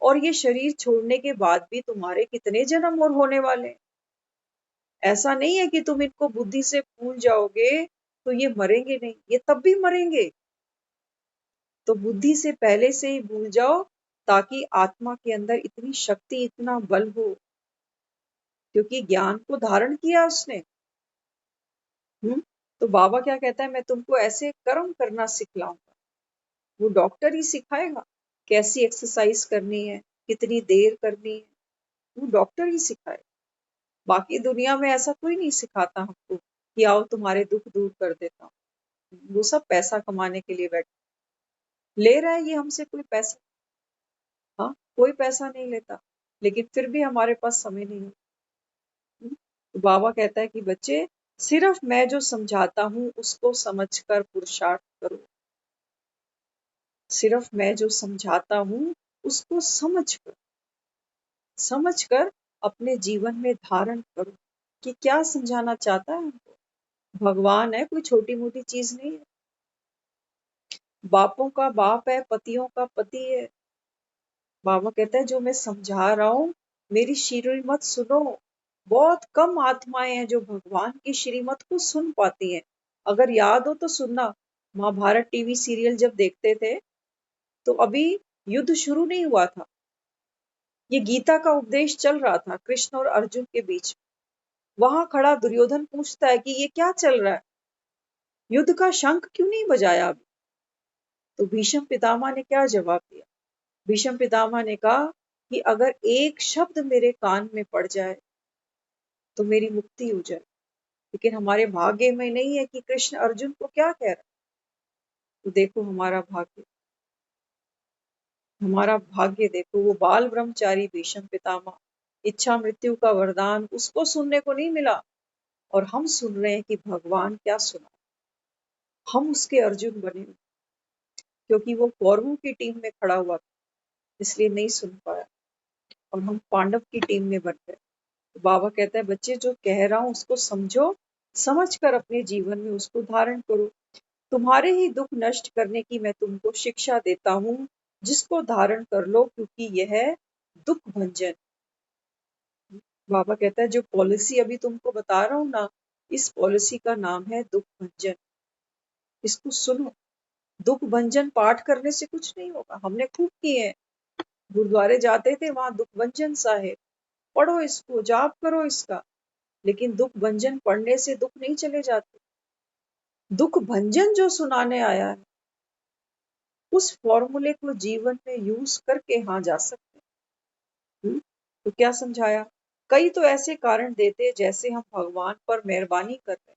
और ये शरीर छोड़ने के बाद भी तुम्हारे कितने जन्म और होने वाले हैं। ऐसा नहीं है कि तुम इनको बुद्धि से भूल जाओगे तो ये मरेंगे नहीं, ये तब भी मरेंगे। तो बुद्धि से पहले से ही भूल जाओ, ताकि आत्मा के अंदर इतनी शक्ति, इतना बल हो, क्योंकि ज्ञान को धारण किया उसने। तो बाबा क्या कहता है, मैं तुमको ऐसे कर्म करना सिखलाऊंगा। वो डॉक्टर ही सिखाएगा कैसी एक्सरसाइज करनी है, कितनी देर करनी है, वो डॉक्टर ही सिखाएगा। बाकी दुनिया में ऐसा कोई नहीं सिखाता हमको कि आओ तुम्हारे दुख दूर कर देता हूँ। वो सब पैसा कमाने के लिए बैठे। ले रहा है ये हमसे कोई पैसा, हाँ कोई पैसा नहीं लेता, लेकिन फिर भी हमारे पास समय नहीं है। तो बाबा कहता है कि बच्चे, सिर्फ मैं जो समझाता हूँ उसको समझकर पुरुषार्थ करो। सिर्फ मैं जो समझाता हूँ उसको समझकर अपने जीवन में धारण करो कि क्या समझाना चाहता है हमको। भगवान है, कोई छोटी मोटी चीज नहीं है। बापों का बाप है, पतियों का पति है। बाबा कहता है जो मैं समझा रहा हूँ मेरी श्रीमत सुनो। बहुत कम आत्माएं हैं जो भगवान की श्रीमत को सुन पाती हैं। अगर याद हो तो सुनना, महाभारत टीवी सीरियल जब देखते थे तो अभी युद्ध शुरू नहीं हुआ था, ये गीता का उपदेश चल रहा था कृष्ण और अर्जुन के बीच। वहां खड़ा दुर्योधन पूछता है कि ये क्या चल रहा है, युद्ध का शंख क्यों नहीं बजाया अभी। तो भीष्म पितामह ने क्या जवाब दिया। भीष्म पितामह ने कहा कि अगर एक शब्द मेरे कान में पड़ जाए तो मेरी मुक्ति हो जाए। लेकिन हमारे भाग्य में नहीं है कि कृष्ण अर्जुन को क्या कह रहा है। तो देखो हमारा भाग्य देखो, वो बाल ब्रह्मचारी भीष्म पितामह, इच्छा मृत्यु का वरदान उसको सुनने को नहीं मिला, और हम सुन रहे हैं कि भगवान क्या सुना। हम उसके अर्जुन बने क्योंकि वो कौरवों की टीम में खड़ा हुआ था, इसलिए नहीं सुन पाया, और हम पांडव की टीम में बन गए। तो बाबा कहता है बच्चे जो कह रहा हूं उसको समझो, समझकर अपने जीवन में उसको धारण करो। तुम्हारे ही दुख नष्ट करने की मैं तुमको शिक्षा देता हूँ, जिसको धारण कर लो, क्योंकि यह है दुख भंजन। बाबा कहता है जो पॉलिसी अभी तुमको बता रहा हूँ ना, इस पॉलिसी का नाम है दुख भंजन। इसको सुनो। दुख भंजन पाठ करने से कुछ नहीं होगा, हमने खूब किए हैं। गुरुद्वारे जाते थे, वहां दुख भंजन साहिब पढ़ो, इसको जाप करो इसका। लेकिन दुख भंजन पढ़ने से दुख नहीं चले जाते। दुख भंजन जो सुनाने आया है उस फॉर्मूले को जीवन में यूज करके हाँ जा सकते हैं। तो क्या समझाया, कई तो ऐसे कारण देते जैसे हम भगवान पर मेहरबानी कर रहे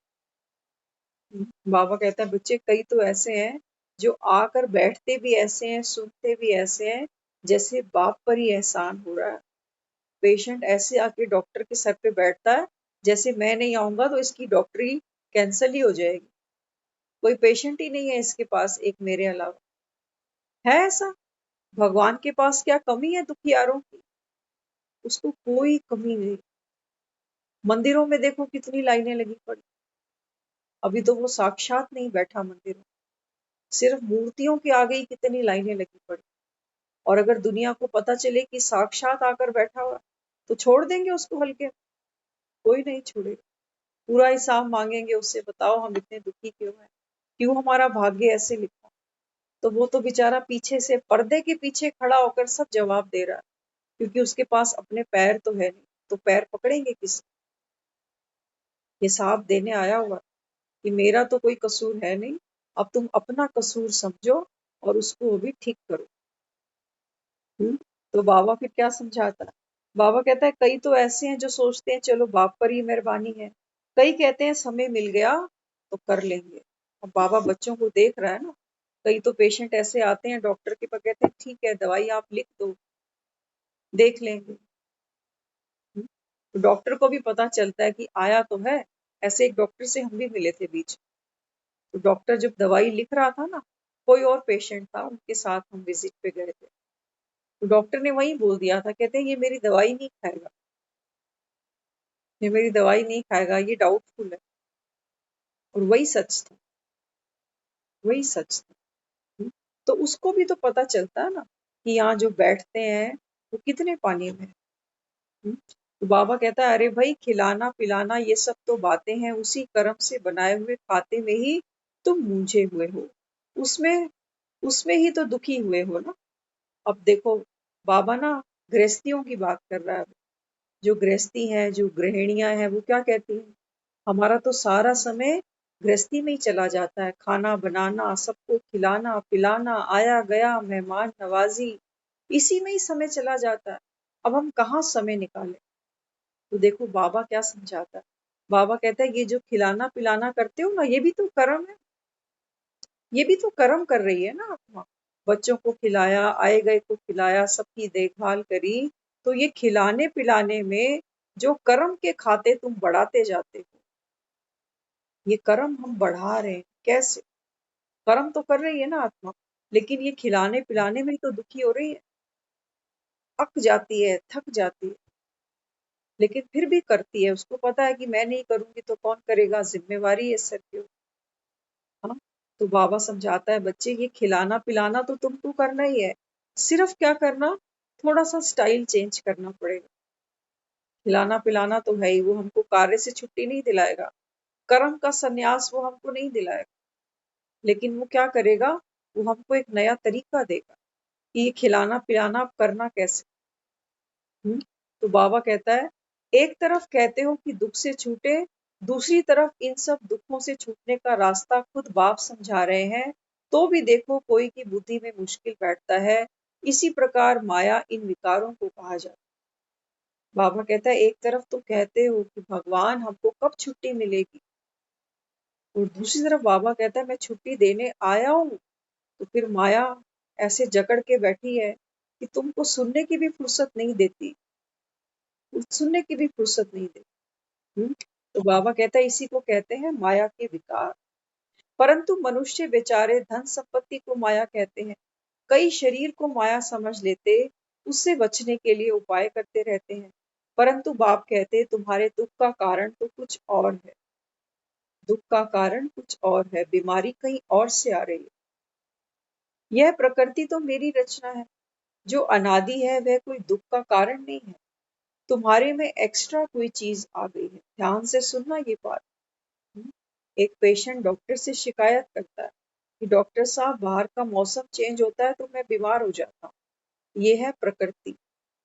हैं। बाबा कहता है बच्चे कई तो ऐसे हैं जो आकर बैठते भी ऐसे हैं, सुनते भी ऐसे हैं जैसे बाप पर ही एहसान हो रहा है। पेशेंट ऐसे आके डॉक्टर के सर पे बैठता है जैसे मैं नहीं आऊंगा तो इसकी डॉक्टरी कैंसिल ही हो जाएगी। कोई पेशेंट ही नहीं है इसके पास एक मेरे अलावा। है ऐसा? भगवान के पास क्या कमी है दुखियारों की? उसको कोई कमी नहीं। मंदिरों में देखो कितनी लाइनें लगी पड़ी। अभी तो वो साक्षात नहीं बैठा मंदिर में, सिर्फ मूर्तियों के आगे ही कितनी लाइनें लगी पड़ी। और अगर दुनिया को पता चले कि साक्षात आकर बैठा हुआ तो छोड़ देंगे उसको हल्के? कोई नहीं छोड़ेगा। पूरा हिसाब मांगेंगे उससे, बताओ हम इतने दुखी क्यों हैं, क्यों हमारा भाग्य ऐसे लिखा। तो वो तो बेचारा पीछे से पर्दे के पीछे खड़ा होकर सब जवाब दे रहा है, क्योंकि उसके पास अपने पैर तो है नहीं, तो पैर पकड़ेंगे किस? हिसाब देने आया हुआ कि मेरा तो कोई कसूर है नहीं, अब तुम अपना कसूर समझो और उसको भी ठीक करो। तो बाबा फिर क्या समझाता है। बाबा कहता है कई तो ऐसे हैं जो सोचते हैं चलो बाप पर ही मेहरबानी है, कई कहते हैं समय मिल गया तो कर लेंगे। अब बाबा बच्चों को देख रहा है ना, कई तो पेशेंट ऐसे आते हैं डॉक्टर के पास, कहते हैं ठीक है दवाई आप लिख दो, देख लेंगे। तो डॉक्टर को भी पता चलता है कि आया तो है। ऐसे एक डॉक्टर से हम भी मिले थे बीच। तो डॉक्टर जब दवाई लिख रहा था ना, कोई और पेशेंट था उनके साथ हम विजिट पे गए थे। तो डॉक्टर ने वही बोल दिया था, कहते हैं ये मेरी दवाई नहीं खाएगा, ये मेरी दवाई नहीं खाएगा, ये डाउटफुल है। और वही सच था, वही सच था। तो उसको भी तो पता चलता है ना कि यहाँ जो बैठते हैं वो कितने पानी में है। तो बाबा कहता है अरे भाई खिलाना पिलाना ये सब तो बातें हैं, उसी कर्म से बनाए हुए खाते में ही तुम मूंझे हुए हो, उसमें उसमें ही तो दुखी हुए हो ना। अब देखो बाबा ना गृहस्थियों की बात कर रहा है। जो गृहस्थी है, जो गृहिणियां हैं, वो क्या कहती हैं, हमारा तो सारा समय गृहस्थी में ही चला जाता है, खाना बनाना, सबको खिलाना पिलाना, आया गया मेहमान नवाजी, इसी में ही समय चला जाता है। अब हम कहाँ समय निकालें। तो देखो बाबा क्या समझाता है। बाबा कहता है ये जो खिलाना पिलाना करते हो ना, ये भी तो कर्म है, ये भी तो कर्म कर रही है ना आत्मा। बच्चों को खिलाया, आए गए को खिलाया, सबकी देखभाल करी, तो ये खिलाने पिलाने में जो कर्म के खाते तुम बढ़ाते जाते हो, ये कर्म हम बढ़ा रहे हैं। कैसे? कर्म तो कर रही है ना आत्मा, लेकिन ये खिलाने पिलाने में ही तो दुखी हो रही है, अक जाती है, थक जाती है, लेकिन फिर भी करती है। उसको पता है कि मैं नहीं करूंगी तो कौन करेगा, जिम्मेवारी है सर के ऊपर। हाँ, तो बाबा समझाता है, बच्चे ये खिलाना पिलाना तो तुमको करना ही है, सिर्फ क्या करना, थोड़ा सा स्टाइल चेंज करना पड़ेगा। खिलाना पिलाना तो है ही, वो हमको कार्य से छुट्टी नहीं दिलाएगा, कर्म का संन्यास वो हमको नहीं दिलाएगा, लेकिन वो क्या करेगा, वो हमको एक नया तरीका देगा कि ये खिलाना पिलाना आप करना कैसे। तो बाबा कहता है, एक तरफ कहते हो कि दुख से छूटे, दूसरी तरफ इन सब दुखों से छूटने का रास्ता खुद बाप समझा रहे हैं, तो भी देखो कोई की बुद्धि में मुश्किल बैठता है। इसी प्रकार माया इन विकारों को कहा जाता है। बाबा कहता है, एक तरफ तो कहते हो कि भगवान हमको कब छुट्टी मिलेगी, और दूसरी तरफ बाबा कहता है मैं छुट्टी देने आया हूँ। तो फिर माया ऐसे जकड़ के बैठी है कि तुमको सुनने की भी फुर्सत नहीं देती, सुनने की भी फुर्सत नहीं देती। तो बाबा कहता है, इसी को कहते हैं माया के विकार। परंतु मनुष्य बेचारे धन संपत्ति को माया कहते हैं, कई शरीर को माया समझ लेते, उससे बचने के लिए उपाय करते रहते हैं। परंतु बाप कहते, तुम्हारे दुख का कारण तो कुछ और है, दुख का कारण कुछ और है, बीमारी कहीं और से आ रही है। यह प्रकृति तो मेरी रचना है, जो अनादि है वह कोई दुख का कारण नहीं है। तुम्हारे में एक्स्ट्रा कोई चीज आ गई है। ध्यान से सुनना ये बात। एक पेशेंट डॉक्टर से शिकायत करता है कि डॉक्टर साहब, बाहर का मौसम चेंज होता है तो मैं बीमार हो जाता हूँ, ये है प्रकृति।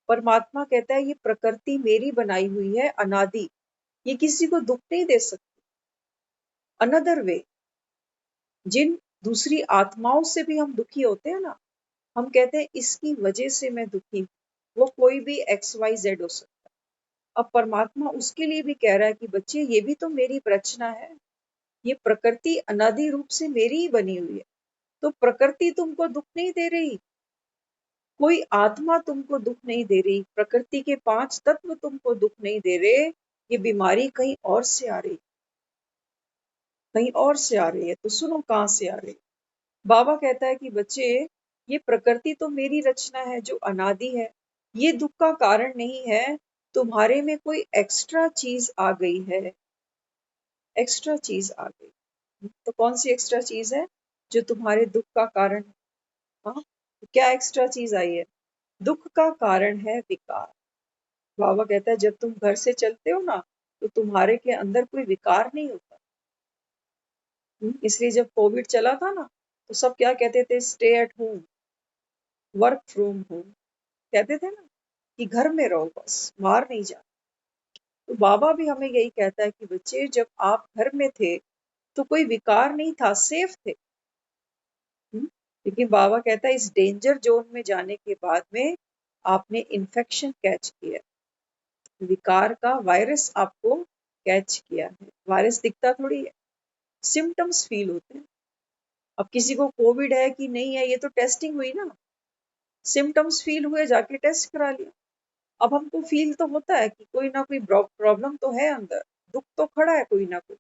परमात्मा कहता है, ये प्रकृति मेरी बनाई हुई है, अनादि, ये किसी को दुख नहीं दे सकती। अनदर वे, जिन दूसरी आत्माओं से भी हम दुखी होते हैं ना, हम कहते हैं इसकी वजह से मैं दुखी हूँ, वो कोई भी XYZ हो सकता है। अब परमात्मा उसके लिए भी कह रहा है कि बच्चे, ये भी तो मेरी रचना है, ये प्रकृति अनादि रूप से मेरी ही बनी हुई है, तो प्रकृति तुमको दुख नहीं दे रही, कोई आत्मा तुमको दुख नहीं दे रही, प्रकृति के 5 तत्व तुमको दुख नहीं दे रहे, ये बीमारी कहीं और से आ रही, कहीं और से आ रही है। तो सुनो कहाँ से आ रही है। बाबा कहता है कि बच्चे, ये प्रकृति तो मेरी रचना है जो अनादि है, ये दुख का कारण नहीं है, तुम्हारे में कोई एक्स्ट्रा चीज आ गई है, एक्स्ट्रा चीज आ गई। तो कौन सी एक्स्ट्रा चीज है जो तुम्हारे दुख का कारण है? हाँ, तो क्या एक्स्ट्रा चीज आई है? दुख का कारण है विकार। बाबा कहता है, जब तुम घर से चलते हो ना, तो तुम्हारे के अंदर कोई विकार नहीं होता। इसलिए जब कोविड चला था ना, तो सब क्या कहते थे, stay at home, work from home, कहते थे ना कि घर में रहो, बस बाहर नहीं जाओ। तो बाबा भी हमें यही कहता है कि बच्चे, जब आप घर में थे तो कोई विकार नहीं था, सेफ थे। लेकिन बाबा कहता है, इस डेंजर जोन में जाने के बाद में आपने इन्फेक्शन कैच किया, विकार का वायरस आपको कैच किया है। वायरस दिखता थोड़ी है, सिम्टम्स फील होते हैं। अब किसी को कोविड है कि नहीं है, ये तो टेस्टिंग हुई ना, सिम्टम्स फील हुए, जाके टेस्ट करा लिया। अब हमको फील तो होता है कि कोई ना कोई प्रॉब्लम तो है अंदर, दुख तो खड़ा है कोई ना कोई।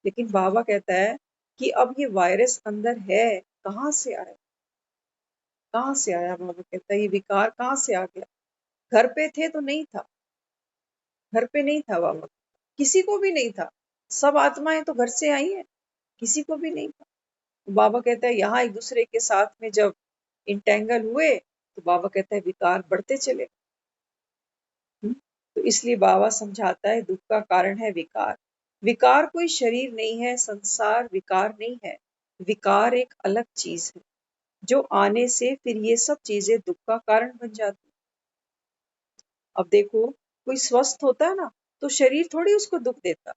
लेकिन बाबा कहता है कि अब ये वायरस अंदर है, कहाँ से आया, कहाँ से आया? बाबा कहता है, ये विकार कहाँ से आ गया? घर पे थे तो नहीं था, घर पे नहीं था बाबा, किसी को भी नहीं था। सब आत्माएं तो घर से आई हैं, किसी को भी नहीं था। तो बाबा कहता है, यहाँ एक दूसरे के साथ में जब इंटेंगल हुए, तो बाबा कहता है विकार बढ़ते चले। तो इसलिए बाबा समझाता है, दुख का कारण है विकार। विकार कोई शरीर नहीं है, संसार विकार नहीं है, विकार एक अलग चीज है, जो आने से फिर ये सब चीजें दुख का कारण बन जाती। अब देखो, कोई स्वस्थ होता है ना, तो शरीर थोड़ी उसको दुख देता,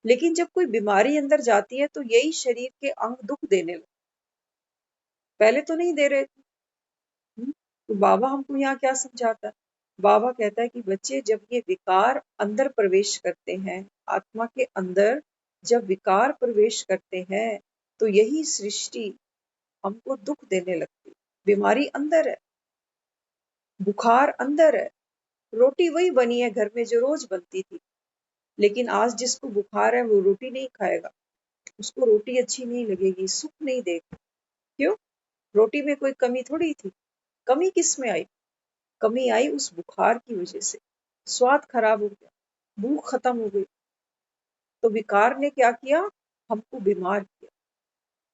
लेकिन जब कोई बीमारी अंदर जाती है तो यही शरीर के अंग दुख देने लगते, पहले तो नहीं दे रहे थे। तो बाबा हमको यहाँ क्या समझाता है? बाबा कहता है कि बच्चे, जब ये विकार अंदर प्रवेश करते हैं, आत्मा के अंदर जब विकार प्रवेश करते हैं, तो यही सृष्टि हमको दुख देने लगती है। बीमारी अंदर है, बुखार अंदर है। रोटी वही बनी है घर में जो रोज बनती थी, लेकिन आज जिसको बुखार है वो रोटी नहीं खाएगा, उसको रोटी अच्छी नहीं लगेगी, सुख नहीं देगा। क्यों? रोटी में कोई कमी थोड़ी थी। कमी किस में आई? कमी आई उस बुखार की वजह से। स्वाद खराब हो गया, भूख खत्म हो गई। तो विकार ने क्या किया? हमको बीमार किया।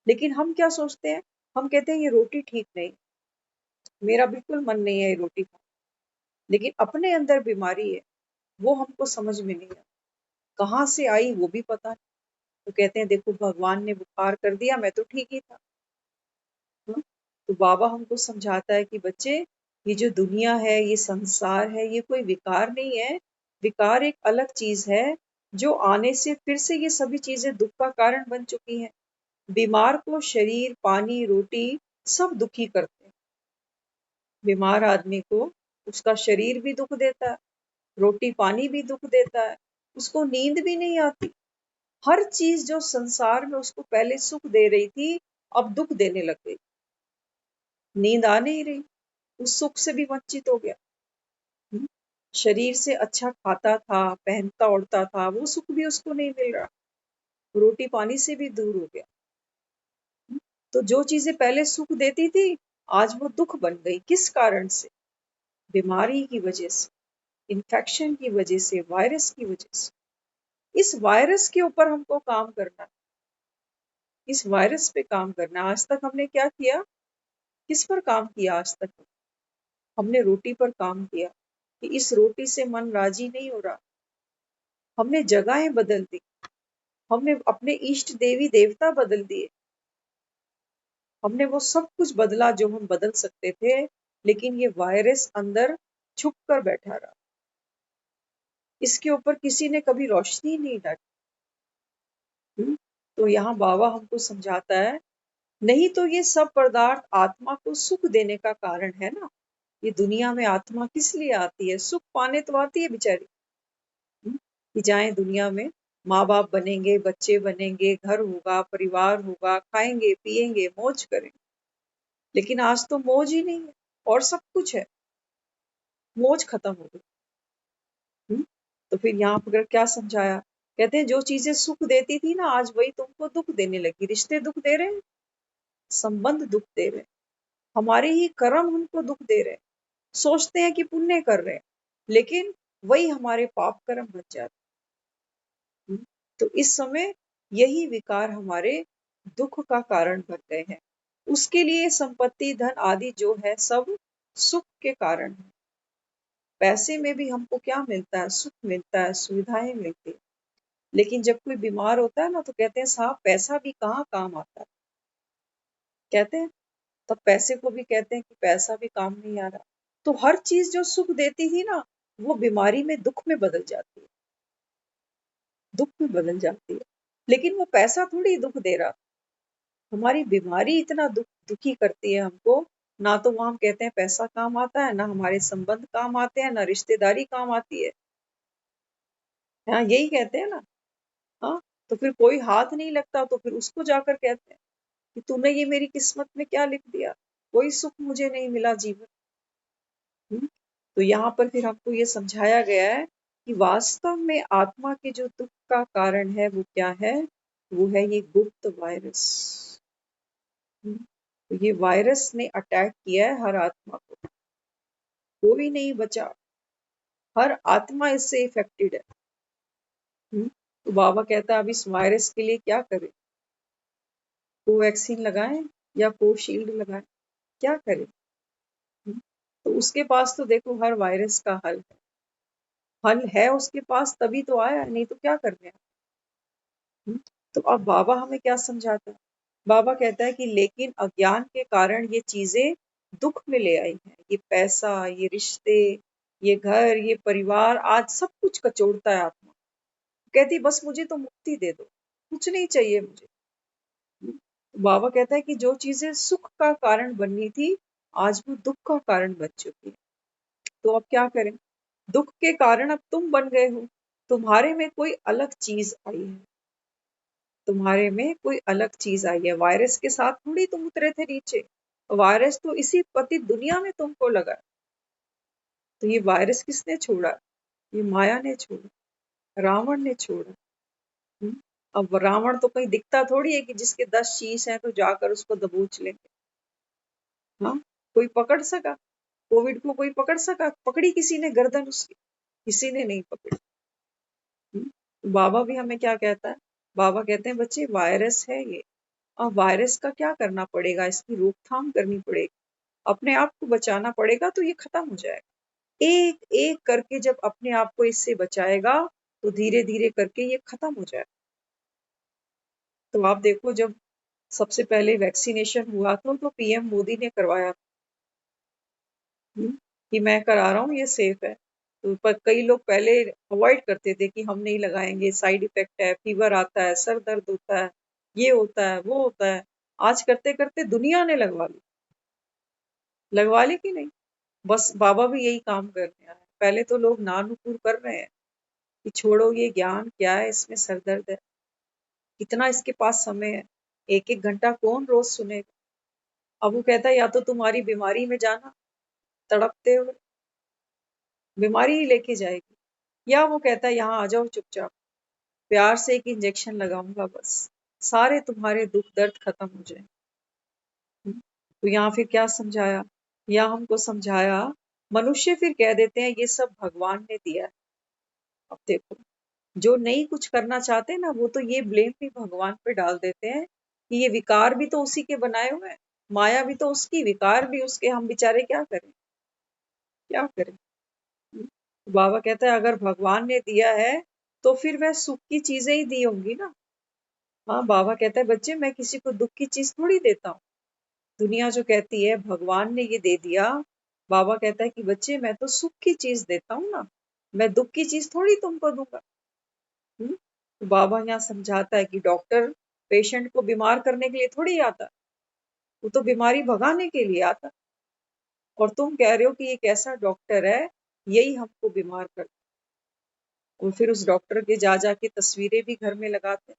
लेकिन हम क्या सोचते हैं? हम कहते हैं ये रोटी ठीक नहीं, मेरा बिल्कुल मन नहीं है ये रोटी खाने। लेकिन अपने अंदर बीमारी है, वो हमको समझ में नहीं आता। कहाँ से आई वो भी पता नहीं। तो कहते हैं देखो भगवान ने बुखार कर दिया, मैं तो ठीक ही था। हाँ? तो बाबा हमको समझाता है कि बच्चे, ये जो दुनिया है, ये संसार है, ये कोई विकार नहीं है। विकार एक अलग चीज है जो आने से फिर से ये सभी चीजें दुख का कारण बन चुकी हैं। बीमार को शरीर, पानी, रोटी सब दुखी करते हैं। बीमार आदमी को उसका शरीर भी दुख देता है, रोटी पानी भी दुख देता है, उसको नींद भी नहीं आती। हर चीज जो संसार में उसको पहले सुख दे रही थी, अब दुख देने लग गई। नींद आ नहीं रही, उस सुख से भी वंचित हो गया। हम्म? शरीर से अच्छा खाता था, पहनता ओढ़ता था, वो सुख भी उसको नहीं मिल रहा। रोटी पानी से भी दूर हो गया। हम्म? तो जो चीजें पहले सुख देती थी, आज वो दुख बन गई। किस कारण से? बीमारी की वजह से, इन्फेक्शन की वजह से, वायरस की वजह से। इस वायरस के ऊपर हमको काम करना है। इस वायरस पे काम करना है। आज तक हमने क्या किया? किस पर काम किया आज तक? हमने रोटी पर काम किया कि इस रोटी से मन राजी नहीं हो रहा। हमने जगहें बदल दी, हमने अपने इष्ट देवी देवता बदल दिए, हमने वो सब कुछ बदला जो हम बदल सकते थे। लेकिन ये वायरस अंदर छुप कर बैठा रहा। इसके ऊपर किसी ने कभी रोशनी नहीं डाली। तो यहाँ बाबा हमको समझाता है, नहीं तो ये सब पदार्थ आत्मा को सुख देने का कारण है ना। ये दुनिया में आत्मा किस लिए आती है? सुख पाने तो आती है बेचारी। कि जाए दुनिया में, माँ बाप बनेंगे, बच्चे बनेंगे, घर होगा, परिवार होगा, खाएंगे पिएंगे, मौज करेंगे। लेकिन आज तो मौज ही नहीं है, और सब कुछ है, मौज खत्म हो गई। तो फिर यहाँ पर क्या समझाया? कहते हैं जो चीजें सुख देती थी ना, आज वही तुमको दुख देने लगी। रिश्ते दुख दे रहे हैं, संबंध दुख दे रहे हैं, हमारे ही कर्म हमको दुख दे रहे हैं। सोचते हैं कि पुण्य कर रहे हैं, लेकिन वही हमारे पाप कर्म बन जाते हैं। तो इस समय यही विकार हमारे दुख का कारण बन गए हैं। उसके लिए संपत्ति, धन आदि जो है सब सुख के कारण है। पैसे में भी हमको क्या मिलता है? सुख मिलता है, सुविधाएं मिलती है। लेकिन जब कोई बीमार होता है ना, तो कहते हैं साहब पैसा भी कहाँ काम आता है। कहते हैं, तब पैसे को भी कहते हैं कि पैसा भी काम नहीं आ रहा। तो हर चीज जो सुख देती थी ना, वो बीमारी में, दुख में बदल जाती है, दुख में बदल जाती है। लेकिन वो पैसा थोड़ी दुख दे रहा। हमारी बीमारी इतना दुखी करती है हमको। ना तो वहां हम कहते हैं पैसा काम आता है, ना हमारे संबंध काम आते हैं, ना रिश्तेदारी काम आती है। हाँ, यही कहते हैं ना। हाँ, तो फिर कोई हाथ नहीं लगता, तो फिर उसको जाकर कहते हैं कि तूने ये मेरी किस्मत में क्या लिख दिया, कोई सुख मुझे नहीं मिला जीवन। तो यहाँ पर फिर हमको ये समझाया गया है कि वास्तव में आत्मा के जो दुख का कारण है वो क्या है? वो है ये गुप्त वायरस। तो ये वायरस ने अटैक किया है हर आत्मा को, कोई नहीं बचा। हर आत्मा इससे इफेक्टेड है। तो बाबा कहता है अब इस वायरस के लिए क्या करें? कोवैक्सीन लगाएं या कोशील्ड लगाएं? क्या करें? तो उसके पास तो देखो हर वायरस का हल है। हल है उसके पास, तभी तो आया, नहीं तो क्या कर रहे हैं। तो अब बाबा हमें क्या समझाता है? बाबा कहता है कि लेकिन अज्ञान के कारण ये चीजें दुख में ले आई हैं। ये पैसा, ये रिश्ते, ये घर, ये परिवार, आज सब कुछ कचोड़ता है आत्मा। कहती बस मुझे तो मुक्ति दे दो, कुछ नहीं चाहिए मुझे। बाबा कहता है कि जो चीजें सुख का कारण बननी थी, आज वो दुख का कारण बन चुकी है। तो अब क्या करें? दुख के कारण अब तुम बन गए हो, तुम्हारे में कोई अलग चीज आई है। तुम्हारे में कोई अलग चीज आई है, वायरस के साथ थोड़ी तुम उतरे थे नीचे। वायरस तो इसी पति दुनिया में तुमको लगा। तो ये वायरस किसने छोड़ा? ये माया ने छोड़ा, रावण ने छोड़ा। हम्म? अब रावण तो कहीं दिखता थोड़ी है कि जिसके 10 शीश हैं तो जाकर उसको दबोच लेंगे। हाँ, कोई पकड़ सका? कोविड को कोई पकड़ सका? पकड़ी किसी ने गर्दन उसकी? किसी ने नहीं पकड़ी। बाबा भी हमें क्या कहता है? बाबा कहते हैं बच्चे वायरस है ये। अब वायरस का क्या करना पड़ेगा? इसकी रोकथाम करनी पड़ेगी, अपने आप को बचाना पड़ेगा, तो ये खत्म हो जाएगा। एक एक करके जब अपने आप को इससे बचाएगा तो धीरे धीरे करके ये खत्म हो जाएगा। तो आप देखो, जब सबसे पहले वैक्सीनेशन हुआ था तो पीएम मोदी ने करवाया था, कि मैं करा रहा हूँ, ये सेफ है। तो पर कई लोग पहले अवॉइड करते थे कि हम नहीं लगाएंगे, साइड इफेक्ट है, फीवर आता है, सर दर्द होता है, ये होता है, वो होता है। आज करते करते दुनिया ने लगवा ली कि नहीं? बस बाबा भी यही काम कर रहे हैं। पहले तो लोग ना नुकुर कर रहे हैं कि छोड़ो, ये ज्ञान क्या है, इसमें सर दर्द है, कितना इसके पास समय है, एक एक घंटा कौन रोज सुनेगा। अब वो कहता है या तो तुम्हारी बीमारी में जाना तड़पते हुए, बीमारी ही लेके जाएगी, या वो कहता है यहाँ आ जाओ चुपचाप, प्यार से एक इंजेक्शन लगाऊंगा, बस सारे तुम्हारे दुख दर्द खत्म हो जाए। तो यहाँ फिर क्या समझाया? या हमको समझाया, मनुष्य फिर कह देते हैं ये सब भगवान ने दिया है। अब देखो, जो नहीं कुछ करना चाहते ना, वो तो ये ब्लेम भी भगवान पे डाल देते हैं कि ये विकार भी तो उसी के बनाए हुए हैं, माया भी तो उसकी, विकार भी उसके, हम बेचारे क्या करें, क्या करें। बाबा कहता है अगर भगवान ने दिया है तो फिर वह सुख की चीजें ही दी होंगी ना। हाँ, बाबा कहता है बच्चे मैं किसी को दुख की चीज थोड़ी देता हूँ। दुनिया जो कहती है भगवान ने ये दे दिया, बाबा कहता है कि बच्चे मैं तो सुख की चीज देता हूँ ना, मैं दुख की चीज थोड़ी तुमको दूंगा। तो बाबा यहाँ समझाता है कि डॉक्टर पेशेंट को बीमार करने के लिए थोड़ी आता, वो तो बीमारी भगाने के लिए आता। और तुम कह रहे हो कि एक ऐसा डॉक्टर है, यही हमको बीमार करता। और फिर उस डॉक्टर के जा जाके तस्वीरें भी घर में लगाते हैं,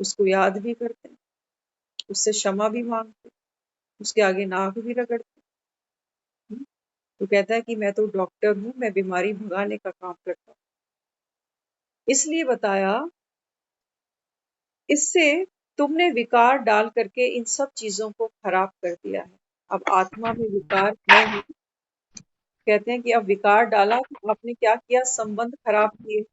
उसको याद भी करते हैं, उससे क्षमा भी मांगते हैं, उसके आगे नाक भी रगड़ते हैं। तो कहता है कि मैं तो डॉक्टर हूँ, मैं बीमारी भगाने का काम करता हूँ। इसलिए बताया, इससे तुमने विकार डाल करके इन सब चीजों को खराब कर दिया है। अब आत्मा में विकार है ही। कहते हैं कि अब विकार डाला तो आपने क्या किया, संबंध खराब किए,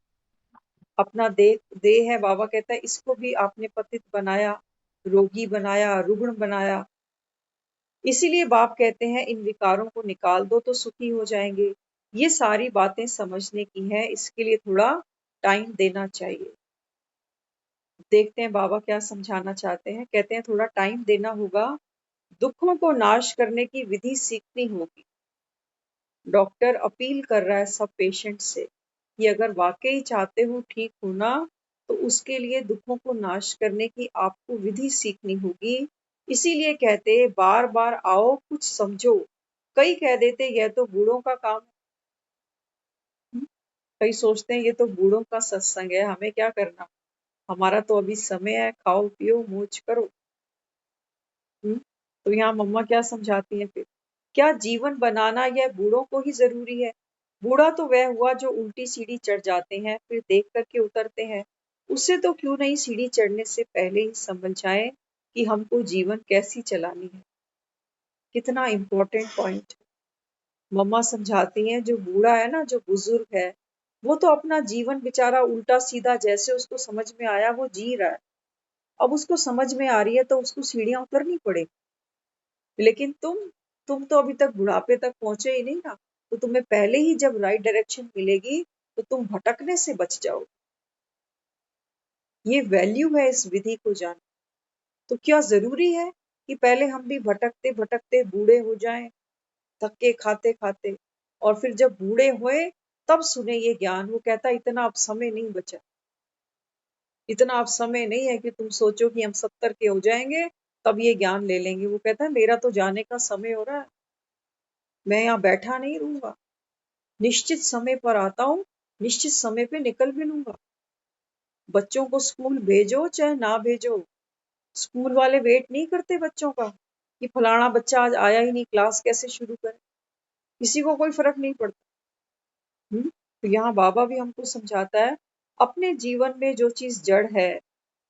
अपना देह देह है, बाबा कहता है इसको भी आपने पतित बनाया, रोगी बनाया, रुग्ण बनाया। इसीलिए बाप कहते हैं इन विकारों को निकाल दो तो सुखी हो जाएंगे। ये सारी बातें समझने की है, इसके लिए थोड़ा टाइम देना चाहिए। देखते हैं बाबा क्या समझाना चाहते हैं। कहते हैं थोड़ा टाइम देना होगा, दुखों को नाश करने की विधि सीखनी होगी। डॉक्टर अपील कर रहा है सब पेशेंट से कि अगर वाकई चाहते हो ठीक होना, तो उसके लिए दुखों को नाश करने की आपको विधि सीखनी होगी। इसीलिए कहते बार बार आओ कुछ समझो। कई कह देते यह तो बूढ़ों का काम है। कई सोचते हैं ये तो बूढ़ों का सत्संग है, हमें क्या करना, हमारा तो अभी समय है, खाओ पियो मौज करो। तो यहाँ मम्मा क्या समझाती हैं फिर, क्या जीवन बनाना यह बूढ़ों को ही जरूरी है? बूढ़ा तो वह हुआ जो उल्टी सीढ़ी चढ़ जाते हैं फिर देख करके उतरते हैं। उससे तो क्यों नहीं सीढ़ी चढ़ने से पहले ही समझ जाए कि हमको जीवन कैसी चलानी है। कितना इम्पोर्टेंट पॉइंट। मम्मा समझाती हैं जो बूढ़ा है ना, जो बुजुर्ग है, वो तो अपना जीवन बेचारा उल्टा सीधा जैसे उसको समझ में आया वो जी रहा है। अब उसको समझ में आ रही है तो उसको सीढ़ियां उतरनी पड़ेगी। लेकिन तुम तो अभी तक बुढ़ापे तक पहुंचे ही नहीं ना, तो तुम्हें पहले ही जब राइट डायरेक्शन मिलेगी तो तुम भटकने से बच जाओ। ये वैल्यू है इस विधि को जान। तो क्या जरूरी है कि पहले हम भी भटकते भटकते बूढ़े हो जाएं, धक्के खाते खाते, और फिर जब बूढ़े हुए तब सुने ये ज्ञान? वो कहता इतना अब समय नहीं बचा, इतना अब समय नहीं है कि तुम सोचो कि हम 70 के हो जाएंगे तब ये ज्ञान ले लेंगे। वो कहता है मेरा तो जाने का समय हो रहा है, मैं यहाँ बैठा नहीं रहूंगा, निश्चित समय पर आता हूँ, निश्चित समय पे निकल भी लूंगा। बच्चों को स्कूल भेजो चाहे ना भेजो, स्कूल वाले वेट नहीं करते बच्चों का कि फलाना बच्चा आज आया ही नहीं, क्लास कैसे शुरू करें। किसी को कोई फर्क नहीं पड़ता। तो यहाँ बाबा भी हमको समझाता है, अपने जीवन में जो चीज जड़ है,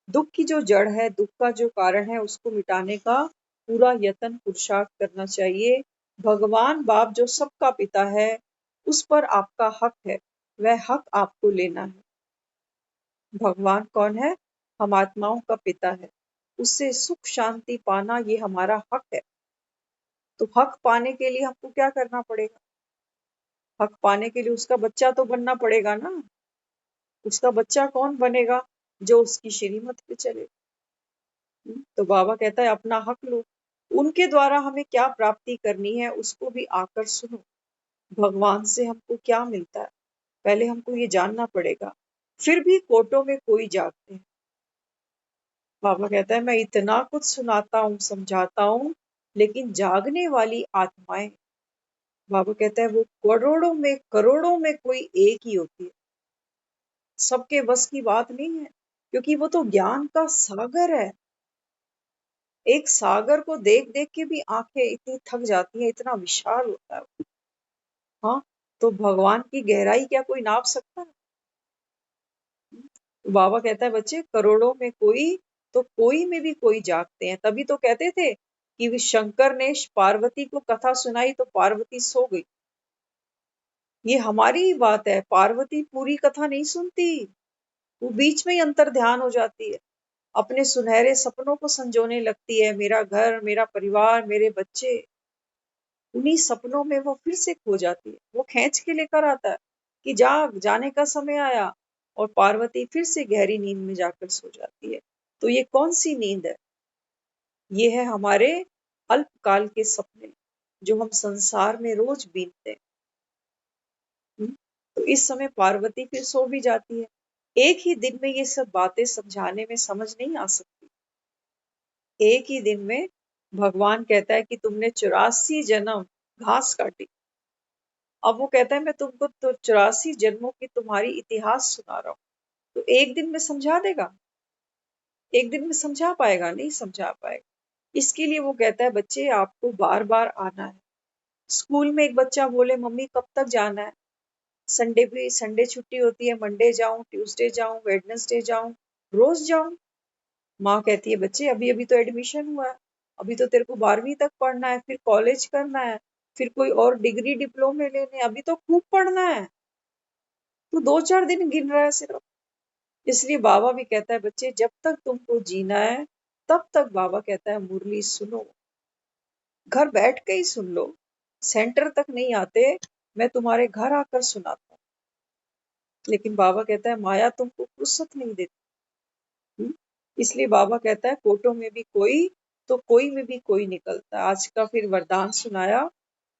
दुख की जो जड़ है, दुख का जो कारण है, उसको मिटाने का पूरा यत्न पुरुषार्थ करना चाहिए। भगवान बाप जो सबका पिता है, उस पर आपका हक है, वह हक आपको लेना है। भगवान कौन है? हम आत्माओं का पिता है, उससे सुख शांति पाना ये हमारा हक है। तो हक पाने के लिए हमको क्या करना पड़ेगा? हक पाने के लिए उसका बच्चा तो बनना पड़ेगा ना। उसका बच्चा कौन बनेगा? जो उसकी श्रीमत पे चले। तो बाबा कहता है अपना हक लो, उनके द्वारा हमें क्या प्राप्ति करनी है उसको भी आकर सुनो। भगवान से हमको क्या मिलता है, पहले हमको ये जानना पड़ेगा। फिर भी कोर्टों में कोई जागते हैं। बाबा कहता है मैं इतना कुछ सुनाता हूँ, समझाता हूँ, लेकिन जागने वाली आत्माएं, बाबा कहता है वो करोड़ों में कोई एक ही होती है। सबके बस की बात नहीं है, क्योंकि वो तो ज्ञान का सागर है। एक सागर को देख देख के भी आंखें इतनी थक जाती हैं, इतना विशाल होता है वो। हाँ, तो भगवान की गहराई क्या कोई नाप सकता है? तो बाबा कहता है बच्चे करोड़ों में कोई, तो कोई में भी कोई जागते हैं। तभी तो कहते थे कि शंकर ने पार्वती को कथा सुनाई तो पार्वती सो गई। ये हमारी ही बात है, पार्वती पूरी कथा नहीं सुनती, वो बीच में ही अंतर ध्यान हो जाती है, अपने सुनहरे सपनों को संजोने लगती है। मेरा घर, मेरा परिवार, मेरे बच्चे, उन्हीं सपनों में वो फिर से खो जाती है। वो खींच के लेकर आता है कि जाने का समय आया, और पार्वती फिर से गहरी नींद में जाकर सो जाती है। तो ये कौन सी नींद है? ये है हमारे अल्पकाल के सपने, जो हम संसार में रोज बीतते हैं। तो इस समय पार्वती फिर सो भी जाती है। एक ही दिन में ये सब बातें समझाने में समझ नहीं आ सकती। एक ही दिन में भगवान कहता है कि तुमने 84 जन्म घास काटी। अब वो कहता है मैं तुमको तो 84 जन्मों की तुम्हारी इतिहास सुना रहा हूँ। तो एक दिन में समझा देगा? एक दिन में समझा पाएगा? नहीं समझा पाएगा। इसके लिए वो कहता है बच्चे आपको बार बार आना है। स्कूल में एक बच्चा बोले मम्मी कब तक जाना है? संडे पे, संडे छुट्टी होती है, मंडे जाऊं, ट्यूसडे जाऊं, वेडनेसडे जाऊं, रोज जाऊं? माँ कहती है बच्चे अभी अभी तो एडमिशन हुआ है, अभी तो तेरे को 12वीं तक पढ़ना है, फिर कॉलेज करना है, फिर कोई और डिग्री डिप्लोमे लेने, अभी तो खूब पढ़ना है। तू 2-4 दिन गिन रहा है सिर्फ। इसलिए बाबा भी कहता है बच्चे जब तक तुमको जीना है, तब तक बाबा कहता है मुरली सुनो, घर बैठ के ही सुन लो, सेंटर तक नहीं आते, मैं तुम्हारे घर आकर सुनाता हूँ। लेकिन बाबा कहता है माया तुमको फुर्सत नहीं देती। इसलिए बाबा कहता है कोटों में भी कोई, तो कोई में भी कोई निकलता है। आज का फिर वरदान सुनाया,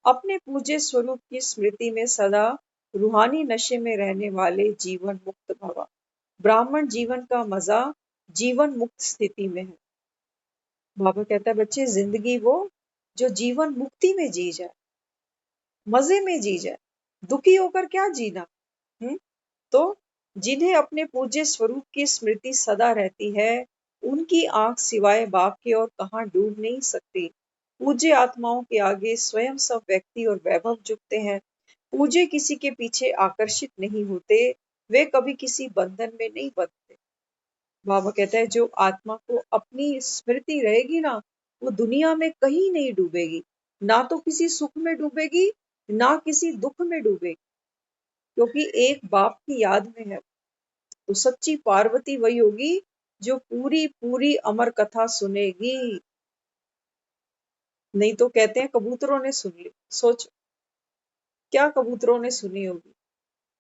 अपने पूज्य स्वरूप की स्मृति में सदा रूहानी नशे में रहने वाले जीवन मुक्त भवा। ब्राह्मण जीवन का मजा जीवन मुक्त स्थिति में है। बाबा कहता है बच्चे जिंदगी वो जो जीवन मुक्ति में जी जाए, मजे में जी जाए, दुखी होकर क्या जीना। तो जिन्हें अपने पूज्य स्वरूप की स्मृति सदा रहती है, उनकी आंख सिवाय बाप के और कहाँ डूब नहीं सकती। पूज्य आत्माओं के आगे स्वयं सब व्यक्ति और वैभव झुकते हैं। पूज्य किसी के पीछे आकर्षित नहीं होते, वे कभी किसी बंधन में नहीं बंधते। बाबा कहता है जो आत्मा को अपनी स्मृति रहेगी ना, वो दुनिया में कहीं नहीं डूबेगी, ना तो किसी सुख में डूबेगी, ना किसी दुख में डूबेगी, क्योंकि एक बाप की याद में है। तो सच्ची पार्वती वही होगी जो पूरी पूरी अमर कथा सुनेगी। नहीं तो कहते हैं कबूतरों ने सुन ली। सोच क्या कबूतरों ने सुनी होगी।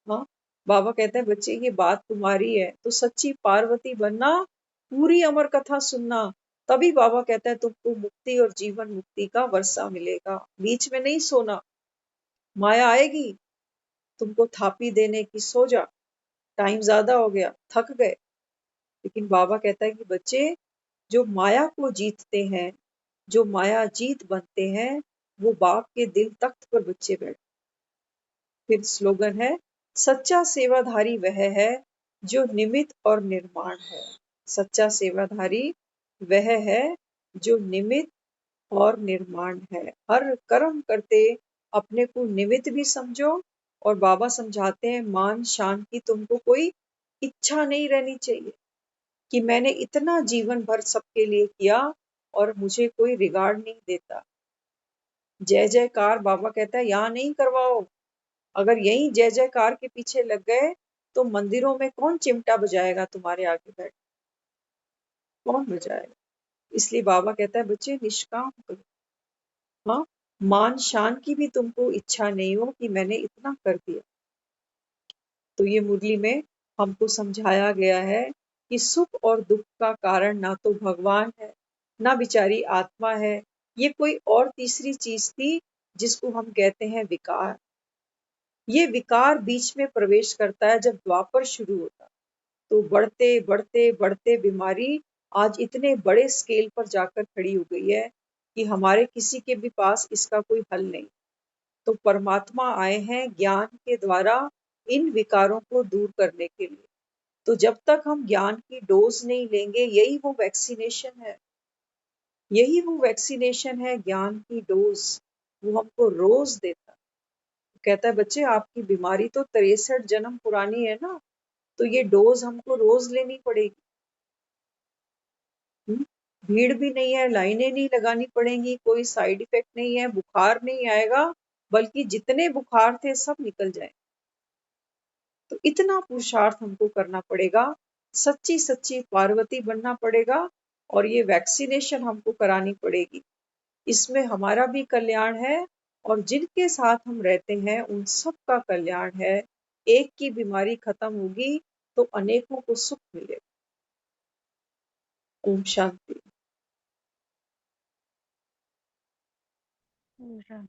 हाँ, बाबा कहते हैं बच्चे ये बात तुम्हारी है, तो सच्ची पार्वती बनना, पूरी अमर कथा सुनना, तभी बाबा कहता है तुमको मुक्ति और जीवन मुक्ति का वर्षा मिलेगा। बीच में नहीं सोना, माया आएगी तुमको थापी देने की, सो जा, टाइम ज्यादा हो गया, थक गए। लेकिन बाबा कहता है कि बच्चे जो माया को जीतते हैं, जो माया जीत बनते हैं, वो बाप के दिल तख्त पर बच्चे बैठे। फिर स्लोगन है, सच्चा सेवाधारी वह है जो निमित्त और निर्माण है। सच्चा सेवाधारी वह है जो निमित्त और निर्माण है। हर कर्म करते अपने को निमित्त भी समझो, और बाबा समझाते हैं मान शान की तुमको कोई इच्छा नहीं रहनी चाहिए कि मैंने इतना जीवन भर सबके लिए किया और मुझे कोई रिगार्ड नहीं देता। जय जयकार बाबा कहता है यहाँ नहीं करवाओ। अगर यही जय जयकार के पीछे लग गए तो मंदिरों में कौन चिमटा बजाएगा तुम्हारे आगे बैठ, कौन बजाएगा? इसलिए बाबा कहता है बच्चे निष्काम करो। हाँ, मान शान की भी तुमको इच्छा नहीं हो कि मैंने इतना कर दिया। तो ये मुरली में हमको समझाया गया है कि सुख और दुख का कारण ना तो भगवान है, ना बेचारी आत्मा है, ये कोई और तीसरी चीज थी जिसको हम कहते हैं विकार। ये विकार बीच में प्रवेश करता है जब द्वापर शुरू होता, तो बढ़ते बढ़ते बढ़ते बीमारी आज इतने बड़े स्केल पर जाकर खड़ी हो गई है कि हमारे किसी के भी पास इसका कोई हल नहीं। तो परमात्मा आए हैं ज्ञान के द्वारा इन विकारों को दूर करने के लिए। तो जब तक हम ज्ञान की डोज नहीं लेंगे, यही वो वैक्सीनेशन है, यही वो वैक्सीनेशन है, ज्ञान की डोज। वो हमको रोज देता है। कहता है बच्चे आपकी बीमारी तो 63 जन्म पुरानी है ना, तो ये डोज हमको रोज लेनी पड़ेगी। भीड़ भी नहीं है, लाइनें नहीं लगानी पड़ेंगी, कोई साइड इफेक्ट नहीं है, बुखार नहीं आएगा, बल्कि जितने बुखार थे सब निकल जाए। तो इतना पुरुषार्थ हमको करना पड़ेगा, सच्ची सच्ची पार्वती बनना पड़ेगा, और ये वैक्सीनेशन हमको करानी पड़ेगी। इसमें हमारा भी कल्याण है और जिनके साथ हम रहते हैं उन सब का कल्याण है। एक की बीमारी खत्म होगी तो अनेकों को सुख मिलेगा। ओम शांति। पूरा